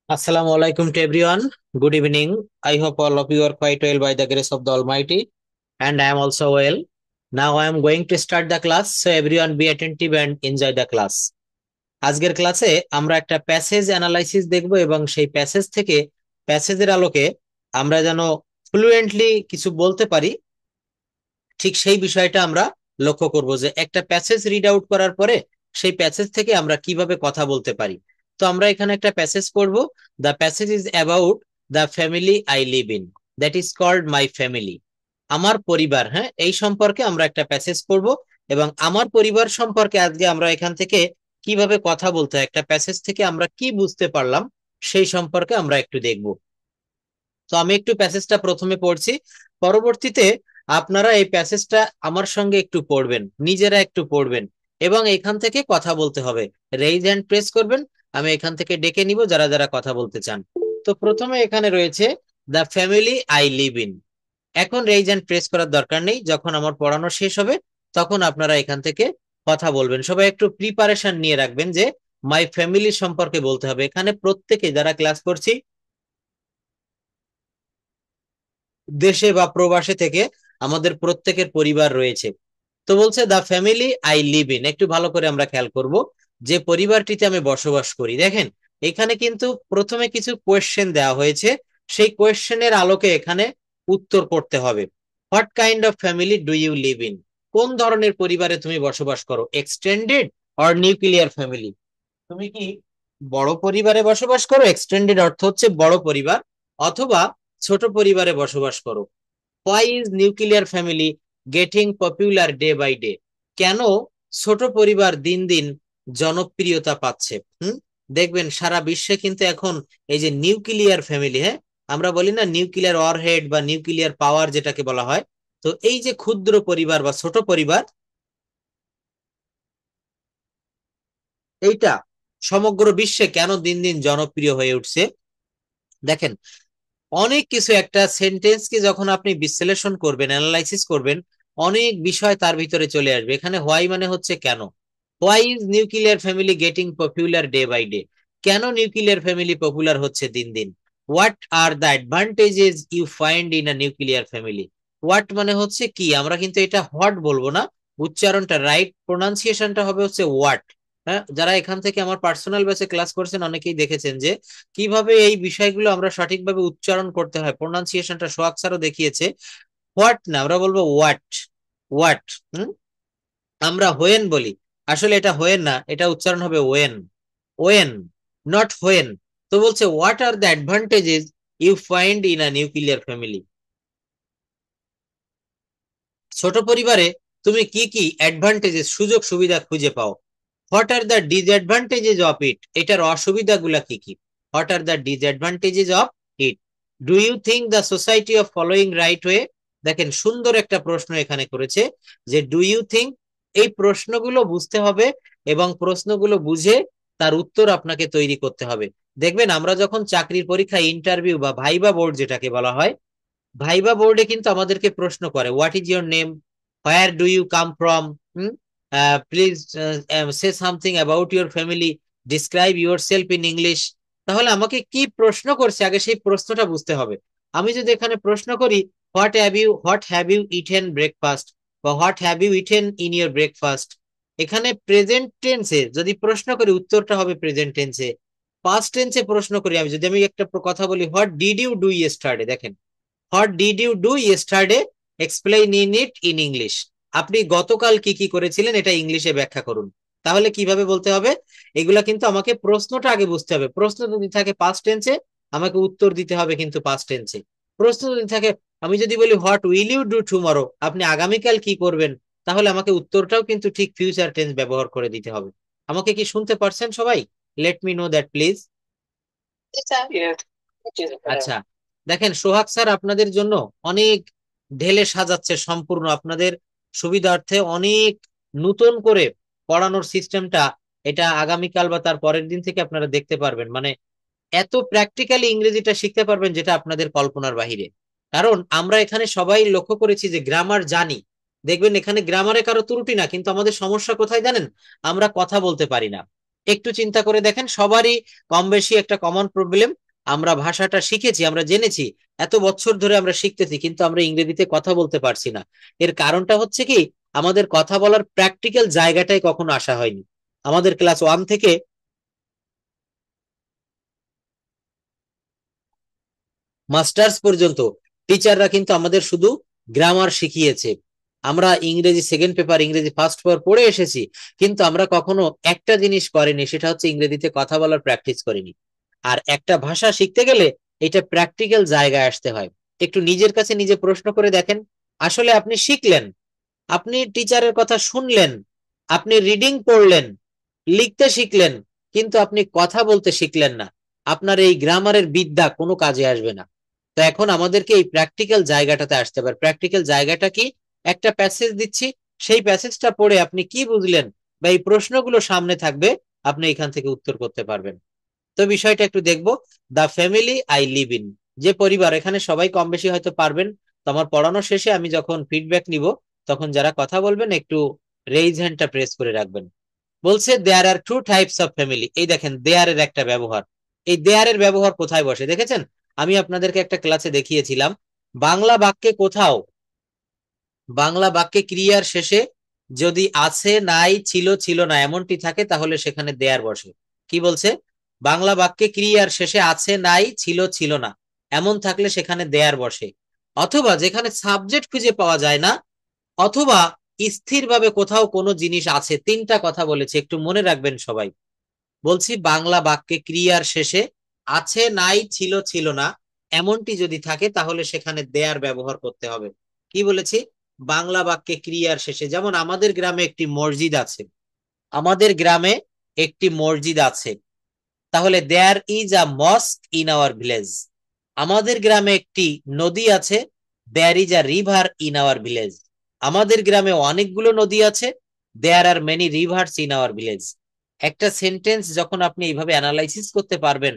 Assalamu alaikum to everyone. Good evening. I hope all of you are quite well by the grace of the Almighty, and I am also well. Now I am going to start the class, so everyone be attentive and enjoy the class. আজকের ক্লাসে আমরা একটা passage analysis দেখব এবং সেই passage থেকে প্যাসেজের আলোকে আমরা যেন ফ্লুয়েন্টলি কিছু বলতে পারি, ঠিক সেই বিষয়টা আমরা লক্ষ্য করব যে একটা প্যাসেজ রিড আউট করার পরে সেই প্যাসেজ থেকে আমরা কিভাবে কথা বলতে পারি। তো আমরা এখানে একটা প্যাসেজ পড়বো। The passage is about the family I live in, that is called my family. আমার পরিবার, হ্যাঁ, এই সম্পর্কে আমরা একটা প্যাসেজ পড়বো এবং আমার পরিবার সম্পর্কে আজকে আমরা এখান থেকে কিভাবে কথা বলতে হয়, একটা প্যাসেজ থেকে আমরা কি বুঝতে পারলাম সেই সম্পর্কে আমরা একটু দেখব। তো আমি একটু প্যাসেজটা প্রথমে পড়ছি, পরবর্তীতে আপনারা এই প্যাসেজটা আমার সঙ্গে একটু পড়বেন, নিজেরা একটু পড়বেন এবং এখান থেকে কথা বলতে হবে। রেইজ হ্যান্ড প্রেস করবেন, আমি এখান থেকে ডেকে নিব যারা যারা কথা বলতে চান। তো প্রথমে এখানে রয়েছে the family I live in. এখন রেইজ হ্যান্ড প্রেস করার দরকার নেই, যখন আমার পড়ানো শেষ হবে তখন আপনারা এখান থেকে কথা বলবেন। সবাই একটু প্রিপারেশন নিয়ে রাখবেন যে মাই ফ্যামিলি সম্পর্কে বলতে হবে। এখানে প্রত্যেকে যারা ক্লাস করছি দেশে বা প্রবাসে থেকে আমাদের প্রত্যেকের পরিবার রয়েছে। তো বলছে the family I live in, একটু ভালো করে আমরা খেয়াল করব যে পরিবারটিতে আমি বসবাস করি। দেখেন এখানে কিন্তু প্রথমে কিছু কোয়েশ্চেন দেওয়া হয়েছে, সেই কোয়েশ্চেনের আলোকে এখানে উত্তর করতে হবে। What kind of family do you live in, কোন ধরনের পরিবারে তুমি বসবাস করো? এক্সটেন্ডেড অর নিউক্লিয়ার ফ্যামিলি, তুমি কি বড় পরিবারে বসবাস করো, এক্সটেন্ডেড অর্থ হচ্ছে বড় পরিবার, অথবা ছোট পরিবারে বসবাস করো। Why is nuclear family getting popular day by day, কেন ছোট পরিবার দিন দিন জনপ্রিয়তা পাচ্ছে? দেখবেন সারা বিশ্বে কিন্তু এখন এই যে নিউক্লিয়ার ফ্যামিলি, হ্যাঁ, আমরা বলি না নিউক্লিয়ার ওয়ারহেড বা নিউক্লিয়ার পাওয়ার যেটাকে বলা হয়, তো এই যে ক্ষুদ্র পরিবার বা ছোট পরিবার, এইটা সমগ্র বিশ্বে কেন দিন দিন জনপ্রিয় হয়ে উঠছে। দেখেন অনেক কিছু, একটা সেন্টেন্সকে যখন আপনি বিশ্লেষণ করবেন, অ্যানালাইসিস করবেন, অনেক বিষয় তার ভিতরে চলে আসবে। এখানে হোয়াই মানে হচ্ছে কেন। Why is nuclear family getting popular day by day, কেন নিউক্লিয়ার ফ্যামিলি পপুলার হচ্ছে দিন দিন। What are the advantages you find in a nuclear family. What মানে হচ্ছে কি, আমরা কিন্তু এটা হোয়াট বলবো না, উচ্চারণটা রাইট প্রোনাউন্সিয়েশনটা হবে হচ্ছে হোয়াট। হ্যাঁ, যারা এখান থেকে আমার পার্সোনাল বেসে ক্লাস করছেন অনেকেই দেখেছেন যে কিভাবে এই বিষয়গুলো আমরা সঠিকভাবে উচ্চারণ করতে হয়, প্রোনাউন্সিয়েশনটা সোহাগ স্যারও দেখিয়েছে। হোয়াট না, আমরা বলবো হোয়াট। হোয়াট। হুম, আমরা হোয়েন বলি, আসলে এটা হোয়েন না, এটা উচ্চারণ হবে ওয়েন। When, not when. তো বলছে what are the advantages you find in a nuclear family, ছোট পরিবারে তুমি কি কি অ্যাডভান্টেজেস সুযোগ সুবিধা খুঁজে পাও। What are the disadvantages of it, এটার অসুবিধাগুলা কি কি। What are the disadvantages of it. Do you think the society of following right way. দেখেন সুন্দর একটা প্রশ্ন এখানে করেছে যে ডু ইউ থিঙ্ক, এই প্রশ্নগুলো বুঝতে হবে এবং প্রশ্নগুলো বুঝে তার উত্তর আপনাকে তৈরি করতে হবে। দেখবেন আমরা যখন চাকরির পরীক্ষা, ইন্টারভিউ বা ভাইবা বোর্ড যেটাকে বলা হয়, ভাইবা বোর্ডে কিন্তু আমাদেরকে প্রশ্ন করে what is your name, where do you come from, please say something about your family, describe yourself in English. তাহলে আমাকে কি প্রশ্ন করছে আগে সেই প্রশ্নটা বুঝতে হবে। আমি যদি এখানে প্রশ্ন করি what have you eaten breakfast, বা what have you eaten in your breakfast, এখানে প্রেজেন্ট টেন্সে যদি প্রশ্ন করি উত্তরটা হবে প্রেজেন্ট টেন্সে। পাস্ট টেন্সে প্রশ্ন করি, আমি যদি একটা কথা বলি what did you do yesterday, দেখেন what did you do yesterday, explain in it in English, আপনি গতকাল কি কি করেছিলেন এটা ইংলিশে ব্যাখ্যা করুন। তাহলে কিভাবে বলতে হবে, এগুলা কিন্তু আমাকে প্রশ্নটা আগে বুঝতে হবে। প্রশ্ন যদি থাকে পাস্ট টেন্সে, আমাকে উত্তর দিতে হবে কিন্তু পাস্ট টেন্সে। প্রশ্ন যদি থাকে, আমি যদি বলি what will you do tomorrow, আপনি আগামীকাল কি করবেন, তাহলে আমাকে উত্তরটাও কিন্তু ঠিক ফিউচার টেন্স ব্যবহার করে দিতে হবে। আমাকে কি শুনতে পারছেন সবাই? Let me know that please. আচ্ছা, দেখেন সোহাগ স্যার আপনাদের জন্য অনেক ঢেলে সাজাচ্ছে, সম্পূর্ণ আপনাদের সুবিধার্থে অনেক নতুন করে পড়ানোর সিস্টেমটা, এটা আগামীকাল বা তার পরের দিন থেকে আপনারা দেখতে পারবেন। মানে এত প্র্যাকটিক্যালি ইংরেজিটা শিখতে পারবেন যেটা আপনাদের কল্পনার বাহিরে। কারণ আমরা এখানে সবাই লক্ষ্য করেছি যে গ্রামার জানি, দেখবেন এখানে গ্রামারে কারো ত্রুটি না, কিন্তু আমাদের সমস্যা কোথায় জানেন, আমরা কথা বলতে পারি না। একটু চিন্তা করে দেখেন, সবারই কম বেশি একটা কমন প্রবলেম। আমরা ভাষাটা শিখেছি, আমরা জেনেছি, এত বছর ধরে আমরা শিখতেছি, কিন্তু আমরা ইংরেজিতে কথা বলতে পারছি না। এর কারণটা হচ্ছে কি, আমাদের কথা বলার প্র্যাকটিক্যাল জায়গাটাই কখনো আসা হয়নি। আমাদের ক্লাস 1 থেকে মাস্টার্স পর্যন্ত টিচাররা কিন্তু আমাদের শুধু গ্রামার শিখিয়েছে। আমরা ইংরেজি সেকেন্ড পেপার, ইংরেজি ফার্স্ট পেপার পড়ে এসেছি, কিন্তু আমরা কখনো একটা জিনিস করিনি, সেটা হচ্ছে ইংরেজিতে কথা বলার প্র্যাকটিস করিনি। আর একটা ভাষা শিখতে গেলে এটা প্র্যাকটিক্যাল জায়গায় আসতে হয়। একটু নিজের কাছে নিজে প্রশ্ন করে দেখেন, আসলে আপনি শিখলেন, আপনি টিচারের কথা শুনলেন, আপনি রিডিং পড়লেন, লিখতে শিখলেন, কিন্তু আপনি কথা বলতে শিখলেন না, আপনার এই গ্রামারের বিদ্যা কোনো কাজে আসবে না। তো এখন আমাদেরকে এই প্র্যাকটিক্যাল জায়গাটাতে আসতে হবে। প্র্যাকটিক্যাল জায়গাটা কি, একটা প্যাসেজ দিচ্ছি, সেই প্যাসেজটা পড়ে আপনি কি বুঝলেন, বা এই প্রশ্নগুলো সামনে থাকবে, আপনি এখান থেকে উত্তর করতে পারবেন। তো বিষয়টা একটু দেখবো। The family I live in, যে পরিবার, এখানে সবাই কম বেশি হয়তো পারবেন। তো আমার পড়ানো শেষে আমি যখন ফিডব্যাক নিব, তখন যারা কথা বলবেন একটু রেইজ হ্যান্ডটা প্রেস করে রাখবেন। বলছে there are two types of family. এই দেখেন দেয়ার এর একটা ব্যবহার। এই দেয়ার এর ব্যবহার কোথায় বসে দেখেছেন? আমি আপনাদেরকে একটা ক্লাসে দেখিয়েছিলাম, বাংলা বাক্যে কোথাও, বাংলা বাক্যে ক্রিয়ার শেষে যদি আছে, নাই, ছিল, ছিল না এমনটি থাকে, তাহলে সেখানে দেয়ার বসে। কি বলছে? বাংলা বাক্যে ক্রিয়ার শেষে আছে, নাই, ছিল, ছিল না এমন থাকলে সেখানে দেয়ার বসে। অথবা যেখানে সাবজেক্ট খুঁজে পাওয়া যায় না, অথবা স্থিরভাবে কোথাও কোনো জিনিস আছে, তিনটা কথা বলেছে, একটু মনে রাখবেন সবাই। বলছি বাংলা বাক্যে ক্রিয়ার শেষে আছে, নাই, ছিল, ছিল না এমনটি যদি থাকে, তাহলে সেখানে দেয়ার ব্যবহার করতে হবে। কি বলেছি? বাংলা বাক্যে ক্রিয়ার শেষে, যেমন আমাদের গ্রামে একটি মসজিদ আছে, আমাদের গ্রামে একটি মসজিদ আছে, তাহলে there is a mosque in our village. আমাদের গ্রামে একটি নদী আছে, there is a river in our village. আমাদের গ্রামে অনেকগুলো নদী আছে, there are many rivers in our village. একটা সেন্টেন্স যখন আপনি এইভাবে অ্যানালাইসিস করতে পারবেন,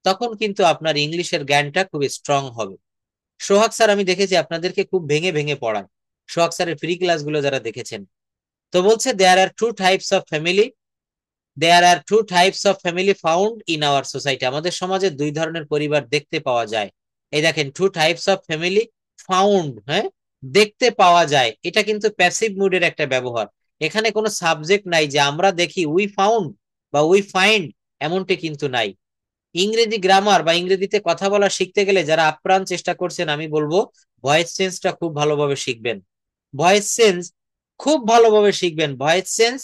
তখন কিন্তু আপনার ইংলিশের জ্ঞানটা খুব স্ট্রং হবে। সোহাগ স্যার আমি দেখেছি আপনাদেরকে খুব ভেঙে ভেঙে পড়ান, সোহাগ স্যারের ফ্রি ক্লাসগুলো যারা দেখেছেন। তো বলছে there are two types of family, there are two types of family found in our society. আমাদের সমাজে দুই ধরনের পরিবার দেখতে পাওয়া যায়। এই দেখেন, two types of family found, হ্যাঁ, দেখতে পাওয়া যায়, এটা কিন্তু প্যাসিভ মুডের একটা ব্যবহার। এখানে কোনো সাবজেক্ট নাই যে আমরা দেখি, উই ফাউন্ড বা উই ফাইন্ড এমনটি কিন্তু নাই। ইংরেজি গ্রামার বা ইংরেজিতে কথা বলা শিখতে গেলে যারা আপ্রাণ চেষ্টা করছেন, আমি বলবো ভয়েস চেঞ্জটা খুব ভালোভাবে শিখবেন। ভয়েস চেঞ্জ খুব ভালোভাবে শিখবেন। ভয়েস চেঞ্জ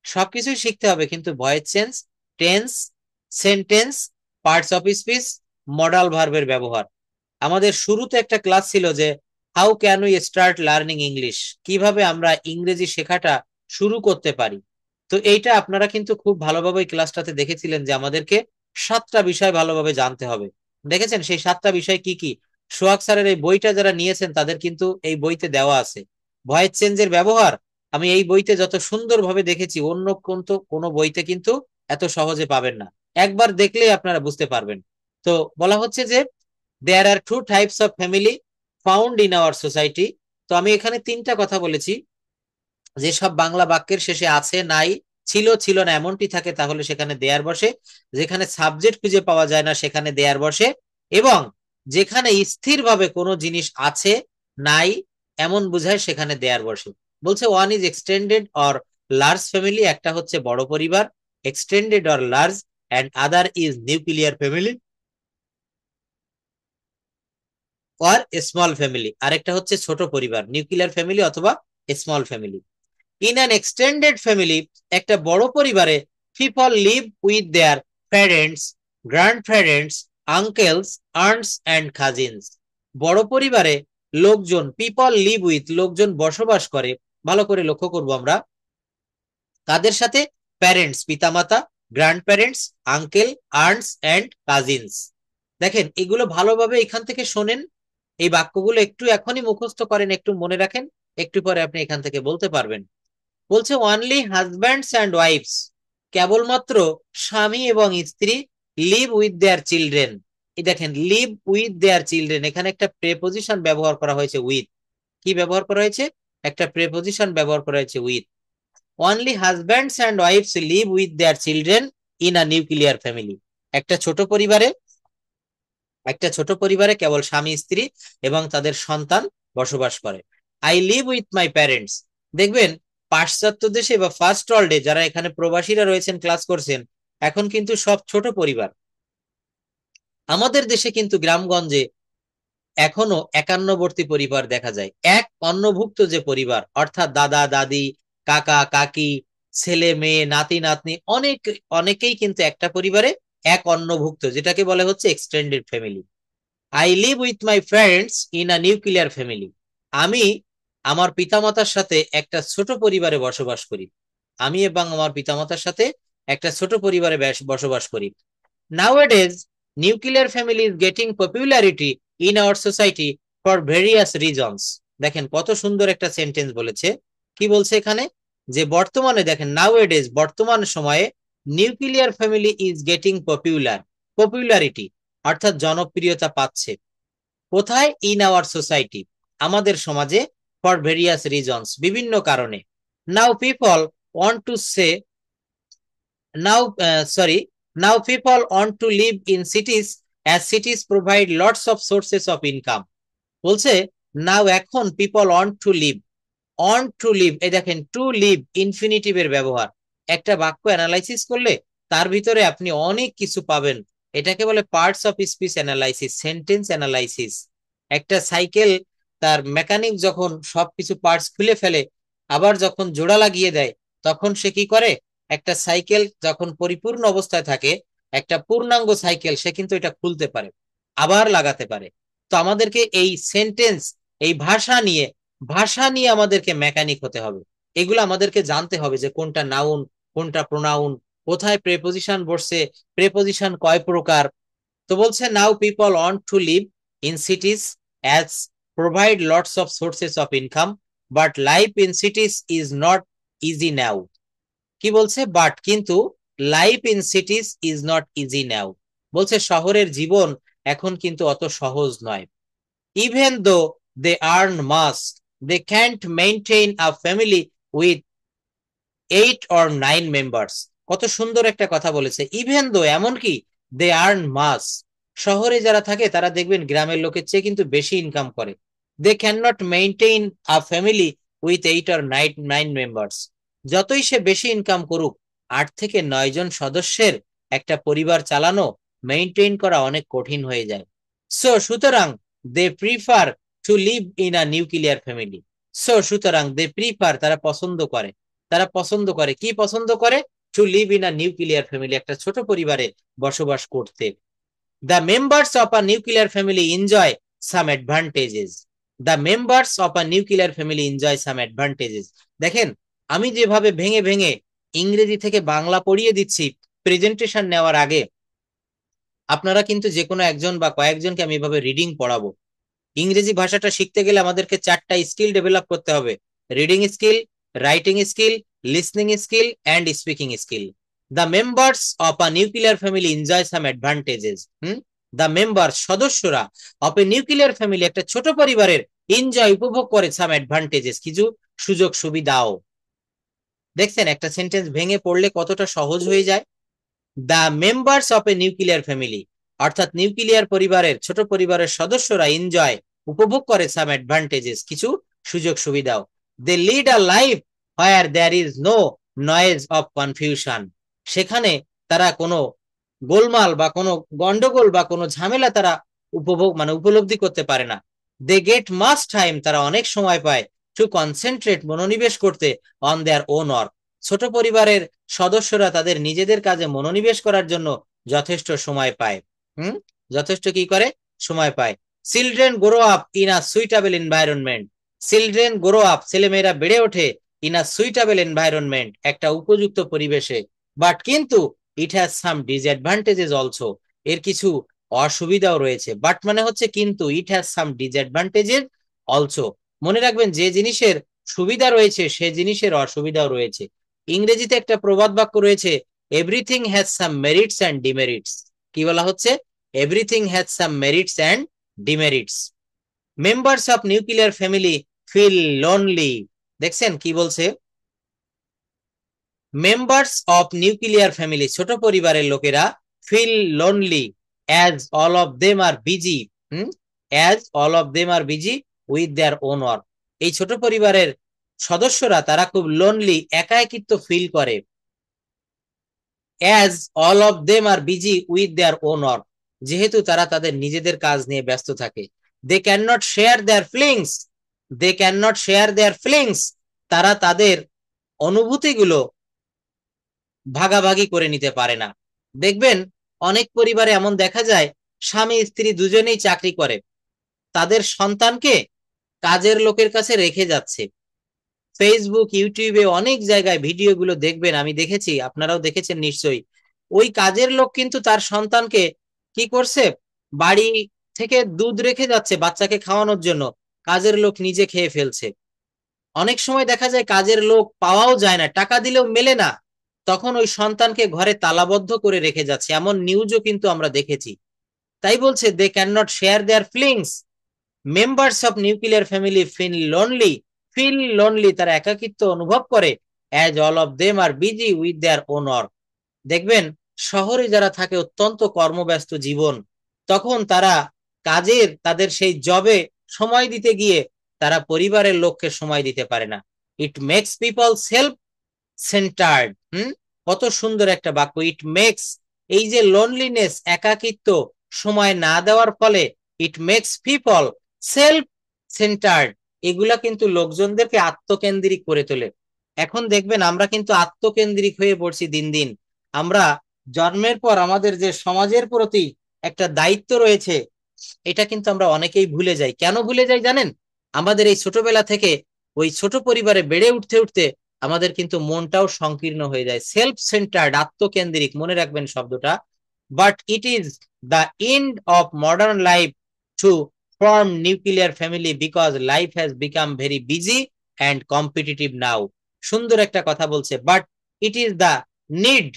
সবকিছুই শিখতে হবে, কিন্তু voice change, tense, sentence, parts of speech, modal ভার্বের ব্যবহার। আমাদের শুরুতে একটা ক্লাস ছিল যে how can we start learning English, কিভাবে আমরা ইংরেজি শেখাটা শুরু করতে পারি। তো এইটা আপনারা কিন্তু খুব ভালোভাবে ক্লাসটাতে দেখেছিলেন যে আমাদেরকে 7টা বিষয় ভালোভাবে জানতে হবে। দেখেছেন সেই 7টা বিষয় কি কি? সোহাগ স্যারের এই বইটা যারা নিয়েছেন তাদের কিন্তু এই বইতে দেওয়া আছে। ভয়েস চেঞ্জের ব্যবহার আমি এই বইতে যত সুন্দরভাবে দেখেছি, অন্য কোনো বইতে কিন্তু এত সহজে পাবেন না। একবার দেখলেই আপনারা বুঝতে পারবেন। তো বলা হচ্ছে যে there are two types of family found in our society. তো আমি এখানে তিনটা কথা বলেছি, যেসব বাংলা বাক্যের শেষে আছে, নাই, ছিল, ছিল না এমনটি থাকে, তাহলে সেখানে দেয়ার বসে। যেখানে সাবজেক্ট খুঁজে পাওয়া যায় না, সেখানে দেয়ার বসে। এবং যেখানে স্থিরভাবে কোনো জিনিস আছে, নাই এমন বোঝায়, সেখানে দেয়ার বসে। বলছে one is extended or large family, একটা হচ্ছে বড় পরিবার, extended or large, and other is nuclear family or small family. আরেকটা হচ্ছে ছোট পরিবার, নিউক্লিয়ার ফ্যামিলি অথবা small family. In an extended family, একটা বড় পরিবারে, people live with their parents, grand parents, uncle's, aunts and cousins. বড় পরিবারে লোকজন, পিপল লিভ উইথ লোকজন বসবাস করে, ভালো করে লক্ষ্য করব আমরা, কাদের সাথে? প্যারেন্টস পিতামাতা, grand parents, uncle, aunts and cousins. দেখেন এগুলো ভালোভাবে এখান থেকে শোনেন, এই বাক্যগুলো একটু এখনই মুখস্থ করেন, একটু মনে রাখেন, একটু পরে আপনি এখান থেকে বলতে পারবেন। বলছে অনলি হাজব্যান্ডস অ্যান্ড ওয়াইফস, কেবলমাত্র স্বামী এবং স্ত্রী, লিভ উইথ দেয়ার চিলড্রেন। এই দেখেন লিভ উইথ দেয়ার চিলড্রেন, এখানে একটা প্রেপোজিশন ব্যবহার করা হয়েছে উইথ। কি ব্যবহার করা হয়েছে? একটা প্রেপোজিশন ব্যবহার করা হয়েছে with. Only husbands and wife's live with their children in a nuclear family. একটা ছোট পরিবারে কেবল স্বামী স্ত্রী এবং তাদের সন্তান বসবাস করে। I live with my parents. দেখবেন পাশ্চাত্য দেশে বা ফার্স্ট ওয়ার্ল্ডে যারা এখানে প্রবাসীরা রয়েছেন, ক্লাস করছেন, এখন কিন্তু সব ছোট পরিবার। আমাদের দেশে কিন্তু গ্রামগঞ্জে এখনো একান্নবর্তী পরিবার দেখা যায়। এক অন্নভুক্ত যে পরিবার, অর্থাৎ দাদা দাদি, কাকা কাকি, ছেলে মেয়ে, নাতি নাতনি, অনেকেই কিন্তু একটা পরিবারে এক অন্নভুক্ত, যেটাকে বলে হচ্ছে extended family. I live with my friends in a nuclear family. আমি আমার পিতামাতার সাথে একটা ছোট পরিবারে বসবাস করি। আমি এবং আমার পিতামাতার সাথে একটা ছোট পরিবারে বসবাস করি। Nowadays, nuclear family is getting popularity in our society for various reasons. দেখেন কত সুন্দর একটা সেন্টেন্স বলেছে। কি বলছে এখানে? যে বর্তমানে দেখেন, nowadays বর্তমান সময়ে nuclear family is getting popularity অর্থাৎ জনপ্রিয়তা পাচ্ছে। কোথায়? ইন আওয়ার সোসাইটি, আমাদের সমাজে, ফর ভেরিয়াস রিজনস, বিভিন্ন কারণে। Now people want to say now people want to live in cities as cities provide lots of sources of income. বলছে নাও এখন পিপল ওয়ান্ট টু লিভ, এই দেখেন টু লিভ ইনফিনিটিভের ব্যবহার। একটা বাক্য অ্যানালাইসিস করলে তার ভিতরে আপনি অনেক কিছু পাবেন। এটাকে বলে parts of speech analysis, sentence analysis. একটা সাইকেল তার মেকানিক যখন সবকিছু পার্টস খুলে ফেলে, আবার যখন জোড়া লাগিয়ে দেয়, তখন সে কি করে? একটা সাইকেল যখন পরিপূর্ণ অবস্থায় থাকে, একটা পূর্ণাঙ্গ সাইকেল, সে কিন্তু এটা খুলতে পারে, আবার লাগাতে পারে। তো আমাদেরকে এই সেন্টেন্স, এই ভাষা নিয়ে আমাদেরকে মেকানিক হতে হবে। এগুলো আমাদেরকে জানতে হবে যে কোনটা নাউন, কোনটা প্রোনাউন, কোথায় প্রেপোজিশন বসছে, প্রেপোজিশন কয় প্রকার। তো বলছে now people want to live in cities as provide lots of sources of income, but life in cities is not easy now. কি বলছে? বাট কিন্তু life in cities is not easy now. বলছে শহরের জীবন এখন কিন্তু অত সহজ নয়। Even though they earn much, they can't maintain a family with 8 or 9 members. কত সুন্দর একটা কথা বলেছে। ইভেন দো, এমনকি, দে আর্ন মাস, শহরে যারা থাকে তারা দেখবেন গ্রামের লোকের চেয়ে কিন্তু বেশি ইনকাম করে। They can not maintain a family with 8 or 9 members. যতই সে বেশি ইনকাম করুক, 8 থেকে 9 জন সদস্যের একটা পরিবার চালানো, মেইনটেইন করা অনেক কঠিন হয়ে যায়। সুতরাং they prefer to live in a nuclear family. সুতরাং দে প্রিফার, তারা পছন্দ করে কি পছন্দ করে? To live in a nuclear family, একটা ছোট পরিবারে বসবাস করতে। The members of a nuclear family enjoy some advantages. The members of a nuclear family enjoy some advantages. দেখেন আমি যেভাবে ভেঙে ভেঙে ইংরেজি থেকে বাংলা পড়িয়ে দিচ্ছি প্রেজেন্টেশন নেওয়ার আগে, আপনারা কিন্তু যে কোনো একজন বা কয়েকজনকে আমি এভাবে রিডিং পড়াবো। ইংরেজি ভাষাটা শিখতে গেলে আমাদেরকে 4টা স্কিল ডেভেলপ করতে হবে: reading skill, writing skill, listening skill and speaking skill. The members of a nuclear family enjoy some advantages. The member, সদস্যরা, অফ এ নিউক্লিয়ার ফ্যামিলি, একটা ছোট পরিবারের, এনজয়, উপভোগ করে, সাম অ্যাডভান্টেজেস, কিছু সুযোগ সুবিধাও। দেখছেন একটা সেন্টেন্স ভেঙে পড়লে কতটা সহজ হয়ে যায়। The members of A nuclear family, অর্থাৎ নিউক্লিয়ার পরিবারের, ছোট পরিবারের সদস্যরা এনজয়, উপভোগ করে, সাম অ্যাডভান্টেজেস, কিছু সুযোগ সুবিধাও। They lead a life where there is no noise of confusion. সেখানে তারা কোনো গোলমাল বা কোনো গন্ডগোল বা কোনো ঝামেলা তারা উপলব্ধি করতে পারে না। দে গেট মাস টাইম, তারা অনেক সময় পায়, টু কনসেন্ট্রেট, মনোনিবেশ করতে, অন দেয়ার ওন ওয়ার্ক। ছোট পরিবারের সদস্যরা তাদের নিজেদের কাজে মনোনিবেশ করার জন্য যথেষ্ট সময় পায়। যথেষ্ট কি করে? সময় পায়। Children grow up in a suitable environment. Children grow up, ছেলেমেয়েরা বেড়ে ওঠে, ইন আ সুইটেবল এনভায়রনমেন্ট, একটা উপযুক্ত পরিবেশে। বাট কিন্তু it has some disadvantages also, এর কিছু অসুবিধাও রয়েছে। বাট মানে হচ্ছে কিন্তু, it has some disadvantages also. মনে রাখবেন যে জিনিসের সুবিধা রয়েছে সে জিনিসের অসুবিধাও রয়েছে। ইংরেজিতে একটা প্রবাদ বাক্য রয়েছে, everything has some merits and demerits. কি বলা হচ্ছে? Everything has some merits and demerits. Members of nuclear family feel lonely. দেখছেন কি বলছে? মেম্বার্স অফ নিউক্লিয়ার ফ্যামিলি, ছোট পরিবারের লোকেরা feel lonely as all of them are busy, as all of them are busy with their own work. এই ছোট পরিবারের সদস্যরা তারা খুব লোনলি, একাকিত্ব ফিল করে, as all of them are busy with their own work, যেহেতু তারা তাদের নিজেদের কাজ নিয়ে ব্যস্ত থাকে। They can not share their feelings, they can not share their feelings, তারা তাদের অনুভূতিগুলো ভাগাভাগি করে নিতে পারে না। দেখবেন অনেক পরিবারে এমন দেখা যায়, স্বামী স্ত্রী দুজনেই চাকরি করে, তাদের সন্তানকে কাজের লোকের কাছে রেখে যাচ্ছে। ফেসবুক, ইউটিউবে অনেক জায়গায় ভিডিওগুলো দেখবেন, আমি দেখেছি, আপনারাও দেখেছেন নিশ্চয়ই। ওই কাজের লোক কিন্তু তার সন্তানকে কি করছে, বাড়ি থেকে দুধ রেখে যাচ্ছে বাচ্চাকে খাওয়ানোর জন্য, কাজের লোক নিজে খেয়ে ফেলছে। অনেক সময় দেখা যায় কাজের লোক পাওয়াও যায় না, টাকা দিলেও মেলে না, তখন ওই সন্তানকে ঘরে তালাবদ্ধ করে রেখে যাচ্ছে, এমন নিউজও কিন্তু আমরা দেখেছি। তাই বলছে they can not share their feelings, members of nuclear family feel lonely, তারা একাকিত্ব অনুভব করে, as all of them are busy with their own work. দেখবেন শহরে যারা থাকে, অত্যন্ত কর্মব্যস্ত জীবন, তখন তারা কাজের, তাদের সেই জবে সময় দিতে গিয়ে তারা পরিবারের লোককে সময় দিতে পারে না। It makes people self centred. কত সুন্দর একটা বাক্য, ইট মেক্স, এই যে লোনলিনেস, একাকিত্ব, সময় না দেওয়ার ফলে, it makes people self centred, এগুলা কিন্তু লোকজনদেরকে আত্মকেন্দ্রিক করে তোলে। এখন দেখবেন আমরা কিন্তু আত্মকেন্দ্রিক হয়ে পড়ছি দিন দিন। আমরা জন্মের পর আমাদের যে সমাজের প্রতি একটা দায়িত্ব রয়েছে, এটা কিন্তু আমরা অনেকেই ভুলে যাই। কেন ভুলে যাই জানেন? আমাদের এই ছোটবেলা থেকে ওই ছোট পরিবারে বেড়ে উঠতে উঠতে আমাদের কিন্তু মনটাও সংকীর্ণ হয়ে যায়, সেলফ সেন্টার্ড, আত্মকেন্দ্রিক, মনে রাখবেন শব্দটা। But it is the end of modern life to form nuclear family because life has become very busy and competitive now. সুন্দর একটা কথা বলছে, but it is the need,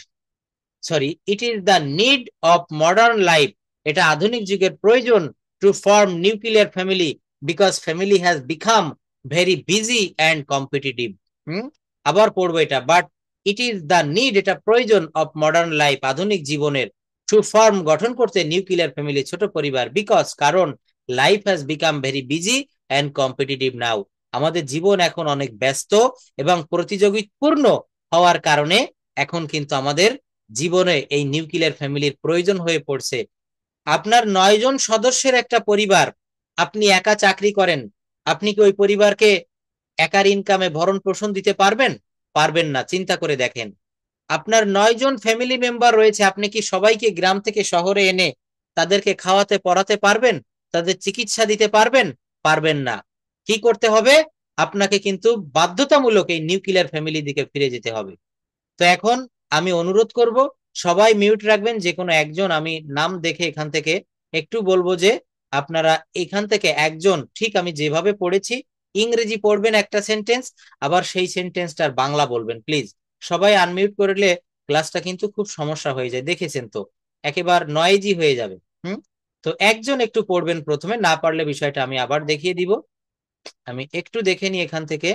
it is the need of modern life, এটা আধুনিক যুগের প্রয়োজন, to form nuclear family because family has become very busy and competitive. আবার পড়বো এটা, but it is the need, এটা প্রয়োজন, অফ মডার্ন লাইফ, আধুনিক জীবনের, টু ফর্ম, গঠন করতে, নিউক্লিয়ার ফ্যামিলি, ছোট পরিবার, বিকজ, কারণ, life has become very busy and competitive now, আমাদের জীবন এখন অনেক ব্যস্ত এবং প্রতিযোগিতাপূর্ণ হওয়ার কারণে এখন কিন্তু আমাদের জীবনে এই নিউক্লিয়ার ফ্যামিলির প্রয়োজন হয়ে পড়ছে। আপনার 9 জন সদস্যের একটা পরিবার, আপনি একা চাকরি করেন, আপনি কি ওই পরিবারকে একার ইনকামে ভরণ পোষণ দিতে পারবেন? পারবেন না। চিন্তা করে দেখেন, আপনার 9 জন ফ্যামিলি মেম্বার রয়েছে, আপনি কি সবাইকে গ্রাম থেকে শহরে এনে তাদেরকে খাওয়াতে পড়াতে পারবেন? তাদের চিকিৎসা দিতে পারবেন? পারবেন না। কি করতে হবে? আপনাকে কিন্তু বাধ্যতামূলক এই নিউক্লিয়ার ফ্যামিলি দিকে ফিরে যেতে হবে। তো এখন আমি অনুরোধ করব, সবাই মিউট রাখবেন, যে কোনো একজন, আমি নাম দেখে এখান থেকে একটু বলবো যে আপনারা এখান থেকে একজন, ঠিক আমি যেভাবে পড়েছি ইংরেজি পড়বেন একটা সেন্টেন্স, আবার সেই সেন্টেন্সটার বাংলা বলবেন প্লিজ। সবাই আনমিউট করলে ক্লাসটা কিন্তু খুব সমস্যা হয়ে যায়, দেখেছেন তো, একেবারে নয়েজি হয়ে যাবে। তো একজন একটু পড়বেন প্রথমে, না পারলে বিষয়টা আমি আবার দেখিয়ে দিব। আমি একটু দেখে নিই এখান থেকে।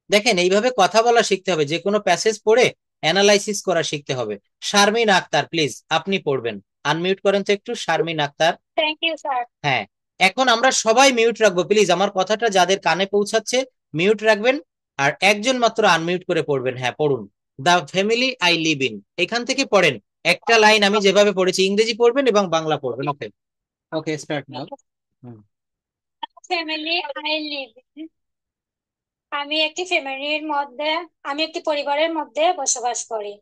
দেখেন এইভাবে কথা বলা শিখতে হবে, যে কোনো প্যাসেজ পড়ে অ্যানালাইসিস করা শিখতে হবে। শারমিন আক্তার, প্লিজ আপনি পড়বেন। আনমিউট করেন তো একটু, Sharmin Akhter. Thank you sir. হ্যাঁ, এখন আমরা সবাই মিউট রাখবো প্লিজ, আমার কথাটা যাদের কানে পৌঁছাচ্ছে মিউট রাখবেন, আর একজন মাত্র আনমিউট করে পড়বেন। হ্যাঁ পড়ুন, the family I live in, এখান থেকে পড়েন, একটা লাইন আমি যেভাবে পড়েছি ইংরেজি পড়বেন এবং বাংলা পড়বেন। Okay, okay, start now. Family I live in, আমি একটি পরিবারের মধ্যে বসবাস করি।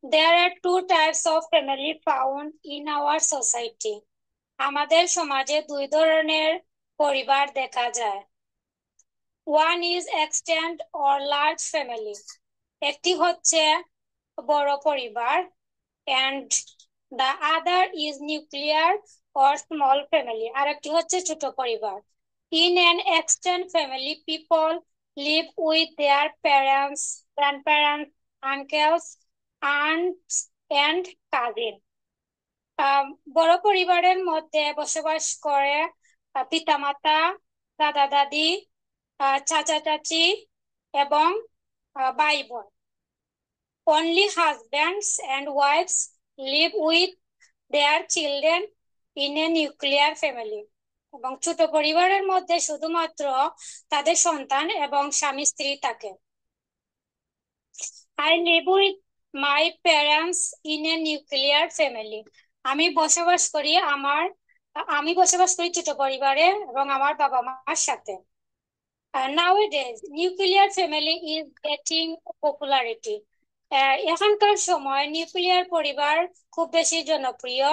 There are two types of family found in our society. আমাদের সমাজে দুই ধরনের পরিবার দেখা যায়। One is extended or large family. একটি হচ্ছে বড় পরিবার, and the other is nuclear or small family. আরেকটি হচ্ছে ছোট পরিবার। In an extended family, people live with their parents, grandparents, uncles, aunts, and cousins. বড় পরিবারের মধ্যে বসবাস করে পিতামাতা, দাদা দাদি, চাচা চাচি এবং ভাই বোন। Only husbands and wives live with their children in a nuclear family. এবং ছোট পরিবারের মধ্যে শুধুমাত্র তাদের সন্তান এবং স্বামী স্ত্রী থাকে। I live with my parents in a nuclear family. আমি বসবাস করি ছোট পরিবারে এবং আমার বাবা মার সাথে। Nowadays, nuclear family is getting popularity. এখনকার সময় নিউক্লিয়ার পরিবার খুব বেশি জনপ্রিয়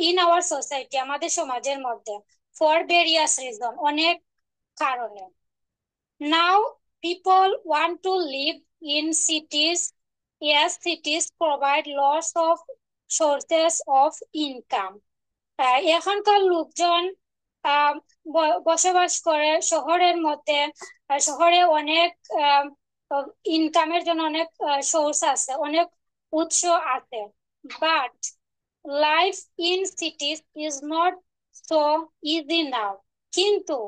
ইন আওয়ার সোসাইটি, আমাদের সমাজের মধ্যে, ফর ভেরিয়াস রিজন, অনেক কারণে। Now people want to live in cities, yes cities provide lots of sources of income. এখনকার লোকজন বসবাস করে শহরের মধ্যে। শহরে অনেক ইনকামের জন্য অনেক সোর্স আছে, অনেক উৎস আছে। But life in cities is not so easy now. কিন্তু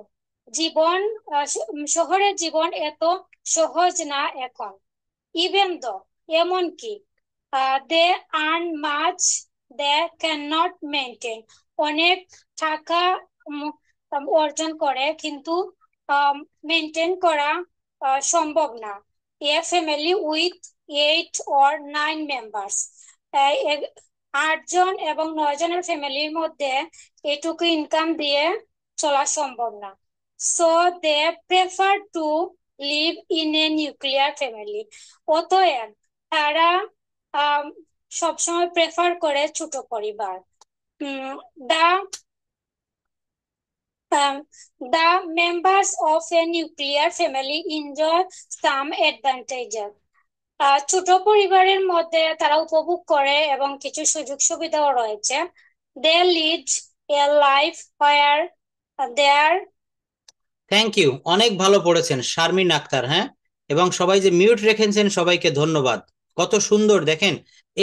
জীবন শহরের জীবন এত সহজ না এখন। ইভেন দো, এমনকি they earn much, they can not maintain, অনেক টাকা অর্জন করে কিন্তু মেনটেন করা সম্ভব না। A family with 8 or 9 members, 8 জন এবং 9 জনের ফ্যামিলির মধ্যে এটুকু ইনকাম দিয়ে চলা সম্ভব না। So they prefer to live in a nuclear family. অতএব তারা সবসময় প্রেফার করে ছোট পরিবার। The members of a nuclear family enjoy some advantages. ছোট পরিবারের মধ্যে তারা উপভোগ করে এবং কিছু সুযোগ সুবিধাও রয়েছে। They lead a life where their thank you, অনেক ভালো পড়েছেন শারমিন আক্তার। হ্যাঁ, এবং সবাই যে মিউট রেখেছেন সবাইকে ধন্যবাদ। কত সুন্দর দেখেন।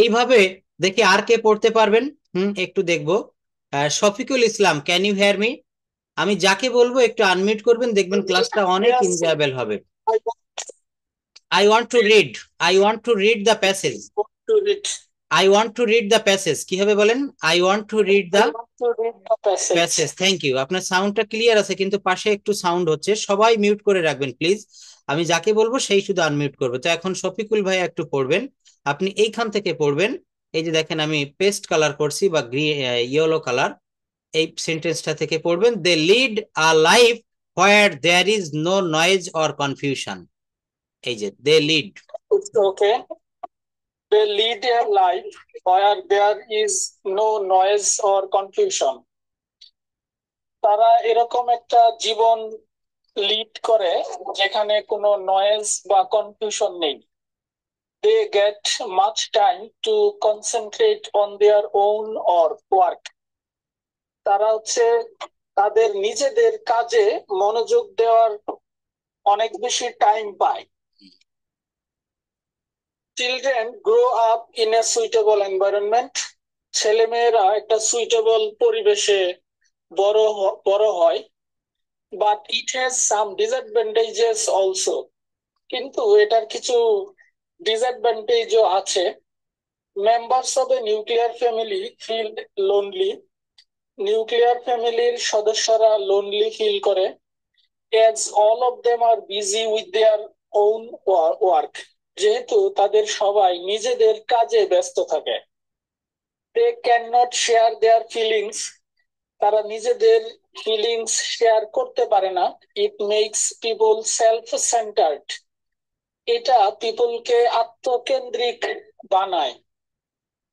এইভাবে দেখি আর কে পড়তে পারবেন। একটু দেখবো। Shafiqul Islam, can you hear me? আমি যাকে বলবো একটু আনমিউট করবেন, দেখবেন ক্লাসটা অনেক এনজয়েবল হবে। I want to read, I want to read the passage, I want to read the passage. কি হবে বলেন? I want to read the passage. Thank you. আপনার সাউন্ডটা ক্লিয়ার আছে কিন্তু পাশে একটু সাউন্ড হচ্ছে, সবাই মিউট করে রাখবেন প্লিজ। আমি যাকে বলবো সেই শুধু আনমিউট করবো। তো এখন শফিকুল ভাই একটু পড়বেন। আপনি এইখান থেকে পড়বেন। এই যে দেখেন আমি পেস্ট কালার করছি বা ইয়েলো কালার, এই সেন্টেন্সটা থেকে পড়বেন। They lead a life where there is no noise or confusion. এই যে they lead, okay, they lead a life where there is no noise or confusion. তারা এরকম একটা জীবন লিড করে যেখানে কোনো নয়েজ বা কনফিউশন নেই। They get much time to concentrate on their own or work. তারা তাদের নিজেদের কাজে মনোযোগ দেওয়ার অনেক বেশি টাইম পায়। Children grow up in a suitable environment. ছেলেমেয়েরা একটা সুইটেবল পরিবেশে বড় হয়। But it has some disadvantages also. কিন্তু এটার কিছু ডিসঅ্যাডভান্টেজও আছে। Members of a nuclear family feel lonely. Nuclear ফ্যামিলির সদস্যরা লোনলি ফিল করে, as all of them are busy with their own work. যেহেতু তাদের সবাই নিজেদের কাজে ব্যস্ত থাকে। They cannot share their feelings. তারা নিজেদের ফিলিংস শেয়ার করতে পারে না। It makes people self-centered. এটা পিপলকে আত্মকেন্দ্রিক বানায়।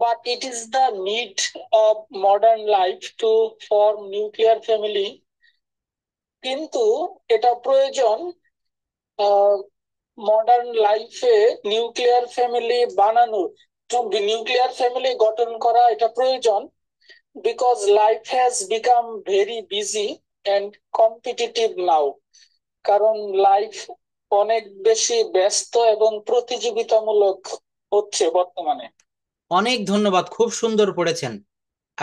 But it is the need of modern life to form nuclear family. কিন্তু এটা প্রয়োজন মডার্ন লাইফে নিউক্লিয়ার ফ্যামিলি বানানোর, নিউক্লিয়ার ফ্যামিলি গঠন করা এটা প্রয়োজন। Because life has become very busy and competitive now. কারণ লাইফ অনেক বেশি ব্যস্ত এবং প্রতিযোগিতামূলক হচ্ছে বর্তমানে। অনেক ধন্যবাদ, খুব সুন্দর পড়েছেন।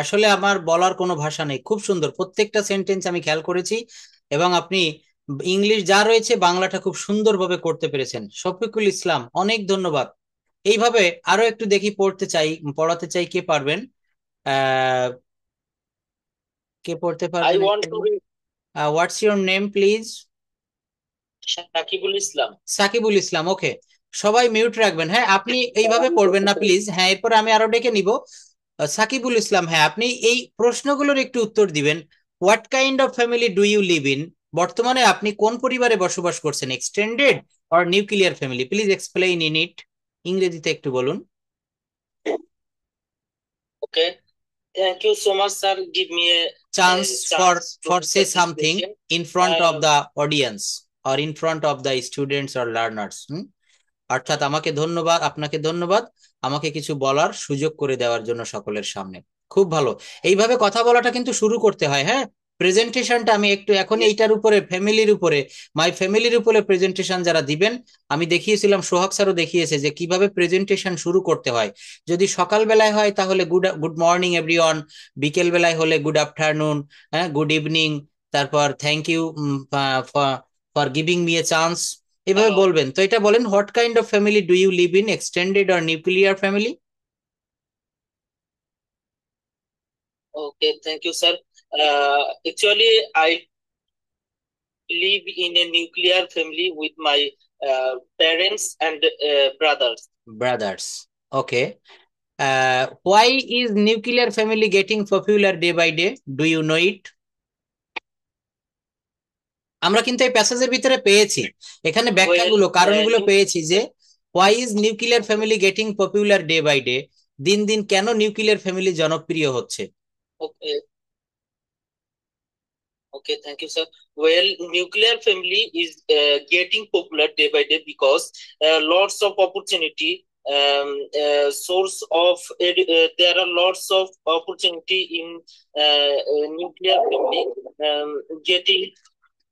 আসলে আমার বলার কোনো ভাষা নেই, খুব সুন্দর প্রত্যেকটা সেন্টেন্স আমি খেয়াল করেছি এবং আপনি ইংলিশ যা রয়েছে বাংলাটা খুব সুন্দরভাবে করতে পেরেছেন। শফিকুল ইসলাম, অনেক ধন্যবাদ। এইভাবে আরো একটু দেখি পড়াতে চাই, কে পারবেন? আহ কে পড়তে I পারবেন want একটু? to be what's your name please? Shakibul Islam. Shakibul Islam, okay. সবাই মিউট রাখবেন, হ্যাঁ। আপনি এইভাবে পড়বেন না প্লিজ, হ্যাঁ। এরপর আমি আরো ডেকে নিব। সাকিবুল ইসলাম, হ্যাঁ, আপনি এই প্রশ্নগুলোর একটু উত্তর দিবেন। What kind of family do you live in? বর্তমানে আপনি কোন পরিবারে বসবাস করছেন, extended or nuclear family? Please explain in it. ইংরেজিতে একটু বলুন। Okay. Thank you so much, sir. Give me a chance for chance to for say answer this something question. In front of Uh, the audience or in front of the students or learners. অর্থাৎ আমাকে ধন্যবাদ, আপনাকে ধন্যবাদ আমাকে কিছু বলার সুযোগ করে দেওয়ার জন্য সকলের সামনে। খুব ভালো। এইভাবে কথা বলাটা কিন্তু শুরু করতে হয়, হ্যাঁ। প্রেজেন্টেশনটা আমি একটু এখন yes, এইটার উপরে, ফ্যামিলির উপরে, মাই ফ্যামিলির উপরে প্রেজেন্টেশন যারা দিবেন, আমি দেখিয়েছিলাম, সোহাগ স্যারও দেখিয়েছে যে কিভাবে প্রেজেন্টেশন শুরু করতে হয়। যদি সকাল বেলায় হয় তাহলে গুড গুড মর্নিং এভরিওয়ান, বিকেল বেলায় হলে গুড আফটারনুন, হ্যাঁ, গুড ইভিনিং, তারপর thank you for giving me a chance, এভাবে hello. বলবেন। তো এটা বলেন, what kind of family do you live in, extended or nuclear family? Okay, thank you, sir. Actually, I live in a nuclear family with my parents and brothers. Brothers, okay. Why is nuclear family getting popular day by day? Do you know it? আমরা কিন্তু এই প্যাসেজের ভিতরে পেয়েছি, এখানে Well, ব্যাখ্যাগুলো, কারণগুলো nu- পেয়েছি যে why is nuclear family getting popular day by day, দিন দিন কেন নিউক্লিয়ার ফ্যামিলি জনপ্রিয় হচ্ছে? okay, okay, thank you, sir. Well, nuclear family is getting popular day by day because lots of opportunity, source of there are lots of opportunity in nuclear family, getting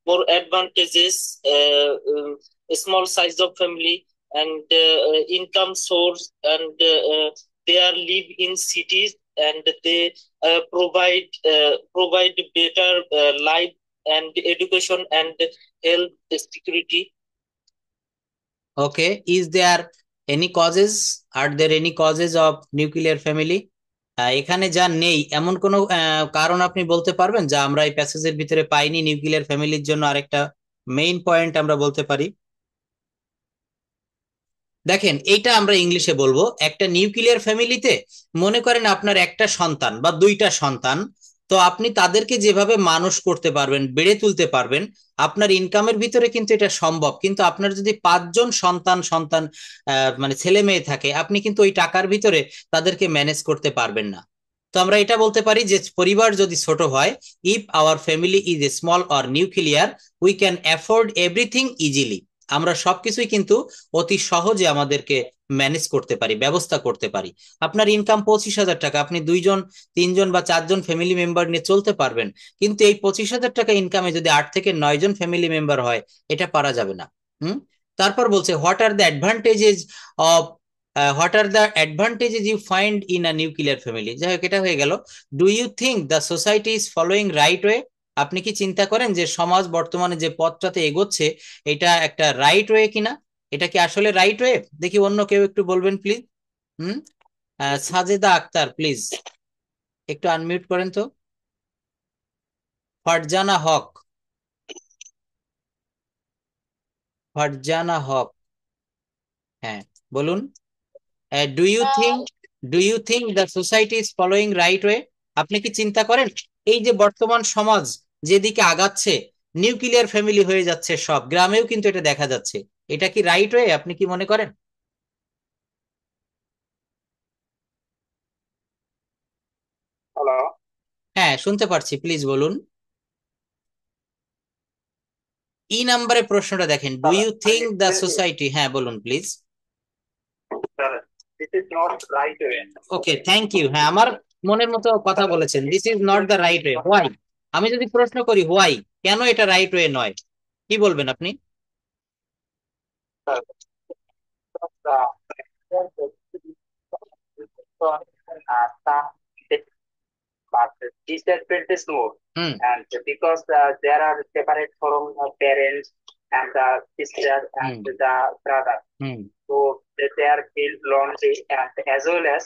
more advantages, a small size of family and income source, and they are live in cities, and they provide better life and education and health security. Okay, is there any causes, are there any causes of nuclear family? এখানে যা নেই এমন কোনো কারণ আপনি বলতে পারবেন যা আমরা এই প্যাসেজের ভিতরে পাইনি নিউক্লিয়ার ফ্যামিলির জন্য? আরেকটা মেইন পয়েন্ট আমরা বলতে পারি। দেখেন, এইটা আমরা ইংলিশে বলবো, একটা নিউক্লিয়ার ফ্যামিলিতে মনে করেন আপনার একটা সন্তান বা দুইটা সন্তান, তো আপনি তাদেরকে যেভাবে মানুষ করতে পারবেন, বেড়ে তুলতে পারবেন, আপনার ইনকামের ভিতরে কিন্তু এটা সম্ভব। কিন্তু আপনার যদি 5 জন সন্তান সন্তান মানে ছেলে মেয়ে থাকে, আপনি কিন্তু ওই টাকার ভিতরে তাদেরকে ম্যানেজ করতে পারবেন না। তো আমরা এটা বলতে পারি যে পরিবার যদি ছোট হয়, if our family is a small or nuclear, we can afford everything easily. আমরা সবকিছুই কিন্তু অতি সহজে আমাদেরকে ম্যানেজ করতে পারি, ব্যবস্থা করতে পারি। আপনার ইনকাম 25,000 টাকা, আপনি 2 জন 3 জন বা 4 জন ফ্যামিলি মেম্বার নিয়ে চলতে পারবেন। কিন্তু এই 25,000 টাকা ইনকামে যদি 8 থেকে 9 জন ফ্যামিলি মেম্বার হয়, এটা পারা যাবে না। হুম। তারপর বলছে, what are the advantages you find in a nuclear family? যাই হোক, এটা হয়ে গেল। Do you think the society is following right way? আপনি কি চিন্তা করেন যে সমাজ বর্তমানে যে পথটাতে এগোচ্ছে, এটা একটা রাইট ওয়ে কিনা? এটা কি আসলে রাইট ওয়ে? দেখি অন্য কেউ একটু বলবেন প্লিজ। হুম। সাজেদা আক্তার, প্লিজ একটু আনমিউট করেন তো। ফারজানা হক, ফারজানা হক, হ্যাঁ, বলুন। Do you think the society is following right way? আপনি কি চিন্তা করেন এই যে বর্তমান সমাজ যেদিকে আগাচ্ছে, নিউক্লিয়ার ফ্যামিলি হয়ে যাচ্ছে, সব গ্রামেও কিন্তু এটা দেখা যাচ্ছে, এটা কি রাইট ওয়ে? আপনি কি মনে করেন? Hello. হ্যাঁ, শুনতে পারছি, প্লিজ বলুন। ই নাম্বারে প্রশ্নটা দেখেন, do Sir, you I think the explain you. Society, হ্যাঁ বলুন please. Sir, this is not right way. Okay, thank you, হ্যাঁ, আমার মনের মতো কথা বলেছেন, this is not the right way, why? আমি যদি প্রশ্ন করি হোয়াই, কেন এটা রাইট ওয়ে নয়, কি বলবেন আপনি? Sir, some disadvantage more. Hmm and because there are separate from parents and the sister and hmm the brother, hmm so they are feel lonely, and as well as